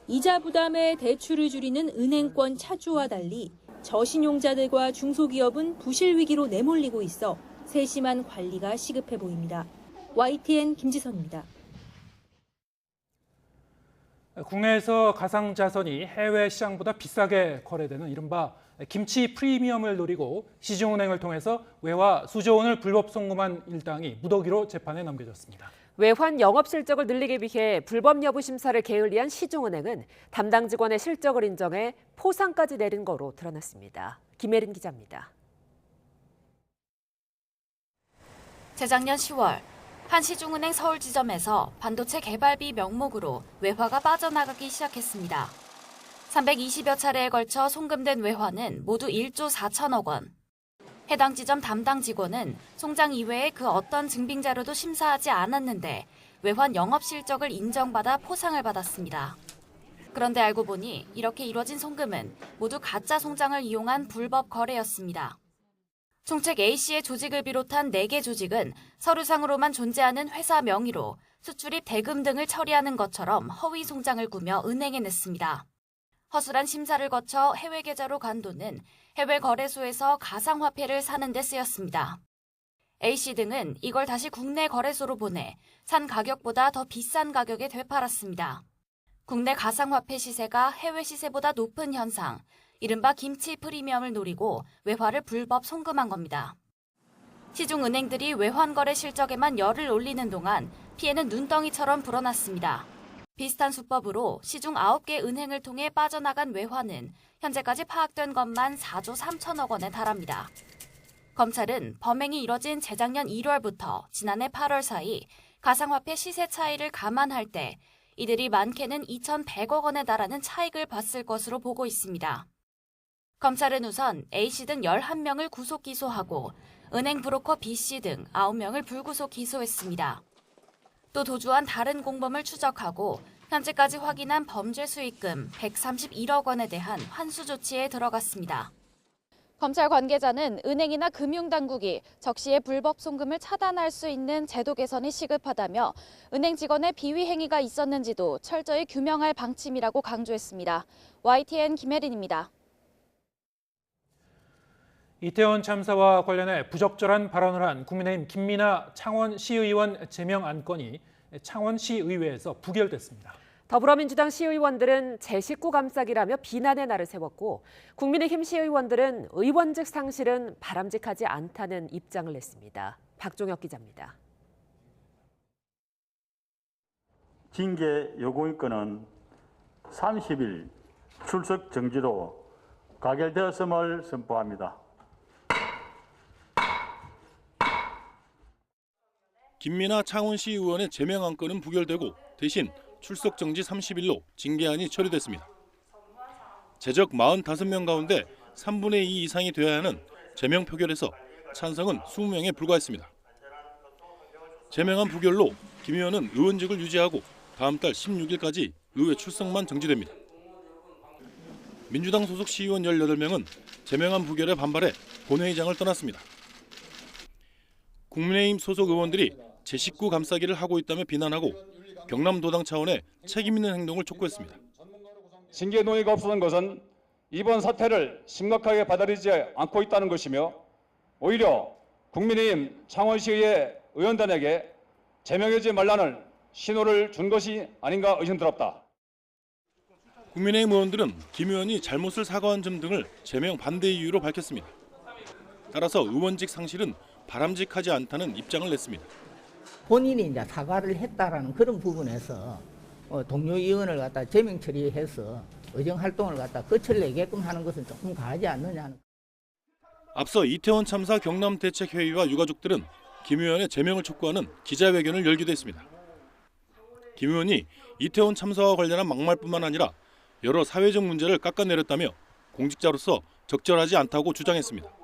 이자 부담에 대출을 줄이는 은행권 차주와 달리 저신용자들과 중소기업은 부실 위기로 내몰리고 있어 세심한 관리가 시급해 보입니다. YTN 김지선입니다. 국내에서 가상자산이 해외 시장보다 비싸게 거래되는 이른바 김치 프리미엄을 노리고 시중은행을 통해서 외화 수조 원을 불법 송금한 일당이 무더기로 재판에 넘겨졌습니다. 외환 영업 실적을 늘리기 위해 불법 여부 심사를 게을리한 시중은행은 담당 직원의 실적을 인정해 포상까지 내린 거로 드러났습니다. 김혜린 기자입니다. 재작년 10월 한 시중은행 서울지점에서 반도체 개발비 명목으로 외화가 빠져나가기 시작했습니다. 320여 차례에 걸쳐 송금된 외화는 모두 1조 4천억 원. 해당 지점 담당 직원은 송장 이외에 그 어떤 증빙 자료도 심사하지 않았는데 외환 영업 실적을 인정받아 포상을 받았습니다. 그런데 알고 보니 이렇게 이뤄진 송금은 모두 가짜 송장을 이용한 불법 거래였습니다. 총책 A씨의 조직을 비롯한 4개 조직은 서류상으로만 존재하는 회사 명의로 수출입 대금 등을 처리하는 것처럼 허위 송장을 꾸며 은행에 냈습니다. 허술한 심사를 거쳐 해외 계좌로 간 돈은 해외 거래소에서 가상화폐를 사는 데 쓰였습니다. A씨 등은 이걸 다시 국내 거래소로 보내 산 가격보다 더 비싼 가격에 되팔았습니다. 국내 가상화폐 시세가 해외 시세보다 높은 현상, 이른바 김치 프리미엄을 노리고 외화를 불법 송금한 겁니다. 시중은행들이 외환거래 실적에만 열을 올리는 동안 피해는 눈덩이처럼 불어났습니다. 비슷한 수법으로 시중 9개 은행을 통해 빠져나간 외화는 현재까지 파악된 것만 4조 3천억 원에 달합니다. 검찰은 범행이 이뤄진 재작년 1월부터 지난해 8월 사이 가상화폐 시세 차이를 감안할 때 이들이 많게는 2,100억 원에 달하는 차익을 봤을 것으로 보고 있습니다. 검찰은 우선 A씨 등 11명을 구속 기소하고 은행 브로커 B씨 등 9명을 불구속 기소했습니다. 또 도주한 다른 공범을 추적하고 현재까지 확인한 범죄 수익금 131억 원에 대한 환수 조치에 들어갔습니다. 검찰 관계자는 은행이나 금융당국이 적시에 불법 송금을 차단할 수 있는 제도 개선이 시급하다며 은행 직원의 비위 행위가 있었는지도 철저히 규명할 방침이라고 강조했습니다. YTN 김혜린입니다. 이태원 참사와 관련해 부적절한 발언을 한 국민의힘 김민아 창원시의원 제명 안건이 창원시의회에서 부결됐습니다. 더불어민주당 시의원들은 제 식구 감싸기라며 비난의 날을 세웠고 국민의힘 시의원들은 의원직 상실은 바람직하지 않다는 입장을 냈습니다. 박종혁 기자입니다. 징계 요구인권은 30일 출석 정지로 가결되었음을 선포합니다. 김민아 창원시 의원의 제명 안건은 부결되고 대신 출석 정지 30일로 징계안이 처리됐습니다. 제적 45명 가운데 3분의 2 이상이 되어야 하는 제명 표결에서 찬성은 20명에 불과했습니다. 제명안 부결로 김 의원은 의원직을 유지하고 다음 달 16일까지 의회 출석만 정지됩니다. 민주당 소속 시의원 18명은 제명안 부결에 반발해 본회의장을 떠났습니다. 국민의힘 소속 의원들이 제 식구 감싸기를 하고 있다며 비난하고 경남도당 차원의 책임 있는 행동을 촉구했습니다. 징계 논의가 없었던 것은 이번 사태를 심각하게 받아들이지 않고 있다는 것이며 오히려 국민의힘 창원시의회 의원단에게 제명하지 말라는 신호를 준 것이 아닌가 의심스럽다. 국민의힘 의원들은 김 의원이 잘못을 사과한 점 등을 제명 반대 이유로 밝혔습니다. 따라서 의원직 상실은 바람직하지 않다는 입장을 냈습니다. 본인이 이제 사과를 했다라는 그런 부분에서 동료 의원을 갖다 제명 처리해서 의정 활동을 갖다 거쳐내게끔 하는 것은 조금 과하지 않느냐. 앞서 이태원 참사 경남대책회의와 유가족들은 김 의원의 제명을 촉구하는 기자회견을 열기도 했습니다. 김 의원이 이태원 참사와 관련한 막말뿐만 아니라 여러 사회적 문제를 깎아내렸다며 공직자로서 적절하지 않다고 주장했습니다.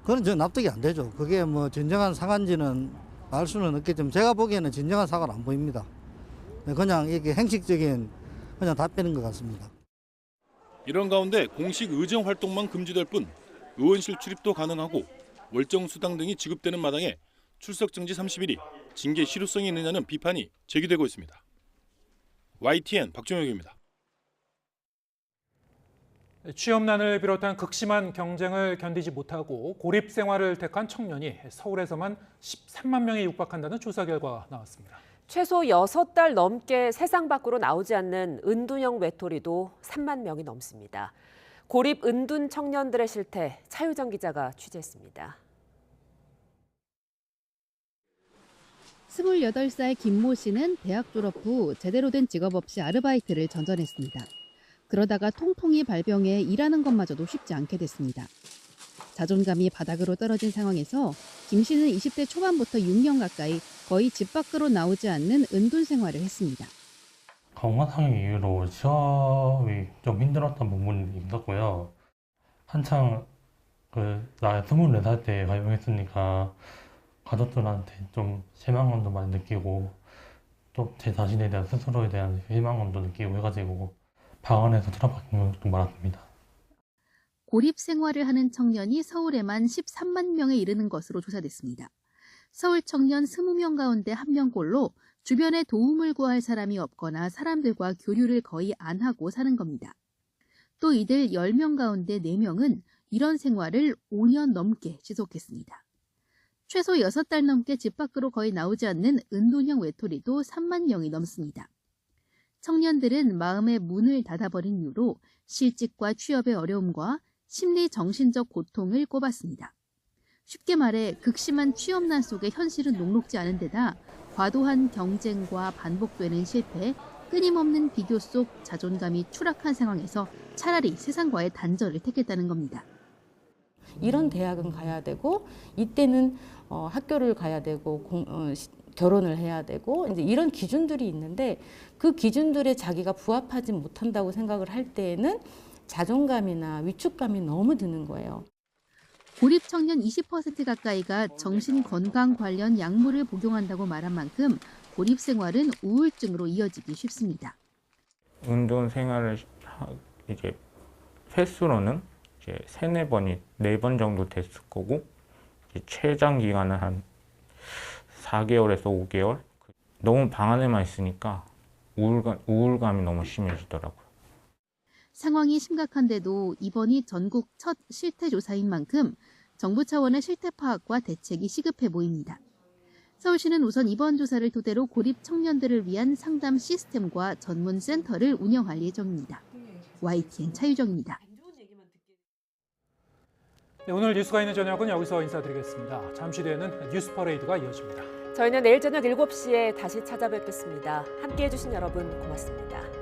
그건 저 납득이 안 되죠. 그게 뭐 진정한 사과인지는 알 수는 없겠지만 제가 보기에는 진정한 사과는 안 보입니다. 그냥 이게 행식적인 그냥 답변인 것 같습니다. 이런 가운데 공식 의정 활동만 금지될 뿐 의원실 출입도 가능하고 월정 수당 등이 지급되는 마당에 출석 정지 30일이 징계 실효성이 있느냐는 비판이 제기되고 있습니다. YTN 박종혁입니다. 취업난을 비롯한 극심한 경쟁을 견디지 못하고 고립 생활을 택한 청년이 서울에서만 13만 명에 육박한다는 조사 결과가 나왔습니다. 최소 6달 넘게 세상 밖으로 나오지 않는 은둔형 외톨이도 3만 명이 넘습니다. 고립 은둔 청년들의 실태 차유정 기자가 취재했습니다. 28살 김모 씨는 대학 졸업 후 제대로 된 직업 없이 아르바이트를 전전했습니다. 그러다가 통풍이 발병해 일하는 것마저도 쉽지 않게 됐습니다. 자존감이 바닥으로 떨어진 상황에서 김 씨는 20대 초반부터 6년 가까이 거의 집 밖으로 나오지 않는 은둔 생활을 했습니다. 건강상 이유로 취업이 좀 힘들었던 부분이 있었고요. 한창 나 24살 때 발병했으니까 가족들한테 좀 실망감도 많이 느끼고 또 제 자신에 대한 스스로에 대한 실망감도 느끼고 해가지고 방 안에서 틀어박힌 것도 많았습니다. 고립 생활을 하는 청년이 서울에만 13만 명에 이르는 것으로 조사됐습니다. 서울 청년 20명 가운데 1명꼴로 주변에 도움을 구할 사람이 없거나 사람들과 교류를 거의 안 하고 사는 겁니다. 또 이들 10명 가운데 4명은 이런 생활을 5년 넘게 지속했습니다. 최소 6달 넘게 집 밖으로 거의 나오지 않는 은둔형 외톨이도 3만 명이 넘습니다. 청년들은 마음의 문을 닫아버린 이유로 실직과 취업의 어려움과 심리 정신적 고통을 꼽았습니다. 쉽게 말해 극심한 취업난 속의 현실은 녹록지 않은 데다 과도한 경쟁과 반복되는 실패, 끊임없는 비교 속 자존감이 추락한 상황에서 차라리 세상과의 단절을 택했다는 겁니다. 이런 대학은 가야 되고 이때는 학교를 가야 되고 결혼을 해야 되고 이제 이런 기준들이 있는데 그 기준들에 자기가 부합하지 못한다고 생각을 할 때에는 자존감이나 위축감이 너무 드는 거예요. 고립 청년 20% 가까이가 정신건강 관련 약물을 복용한다고 말한 만큼 고립 생활은 우울증으로 이어지기 쉽습니다. 운동 생활을 이제 횟수로는 이제 3-4번이 4번 정도 됐을 거고 이제 최장 기간은 한 4개월에서 5개월. 너무 방 안에만 있으니까 우울감이 너무 심해지더라고요. 상황이 심각한데도 이번이 전국 첫 실태 조사인 만큼 정부 차원의 실태 파악과 대책이 시급해 보입니다. 서울시는 우선 이번 조사를 토대로 고립 청년들을 위한 상담 시스템과 전문 센터를 운영할 예정입니다. YTN 차유정입니다. 네, 오늘 뉴스가 있는 저녁은 여기서 인사드리겠습니다. 잠시 뒤에는 뉴스 퍼레이드가 이어집니다. 저희는 내일 저녁 7시에 다시 찾아뵙겠습니다. 함께해 주신 여러분 고맙습니다.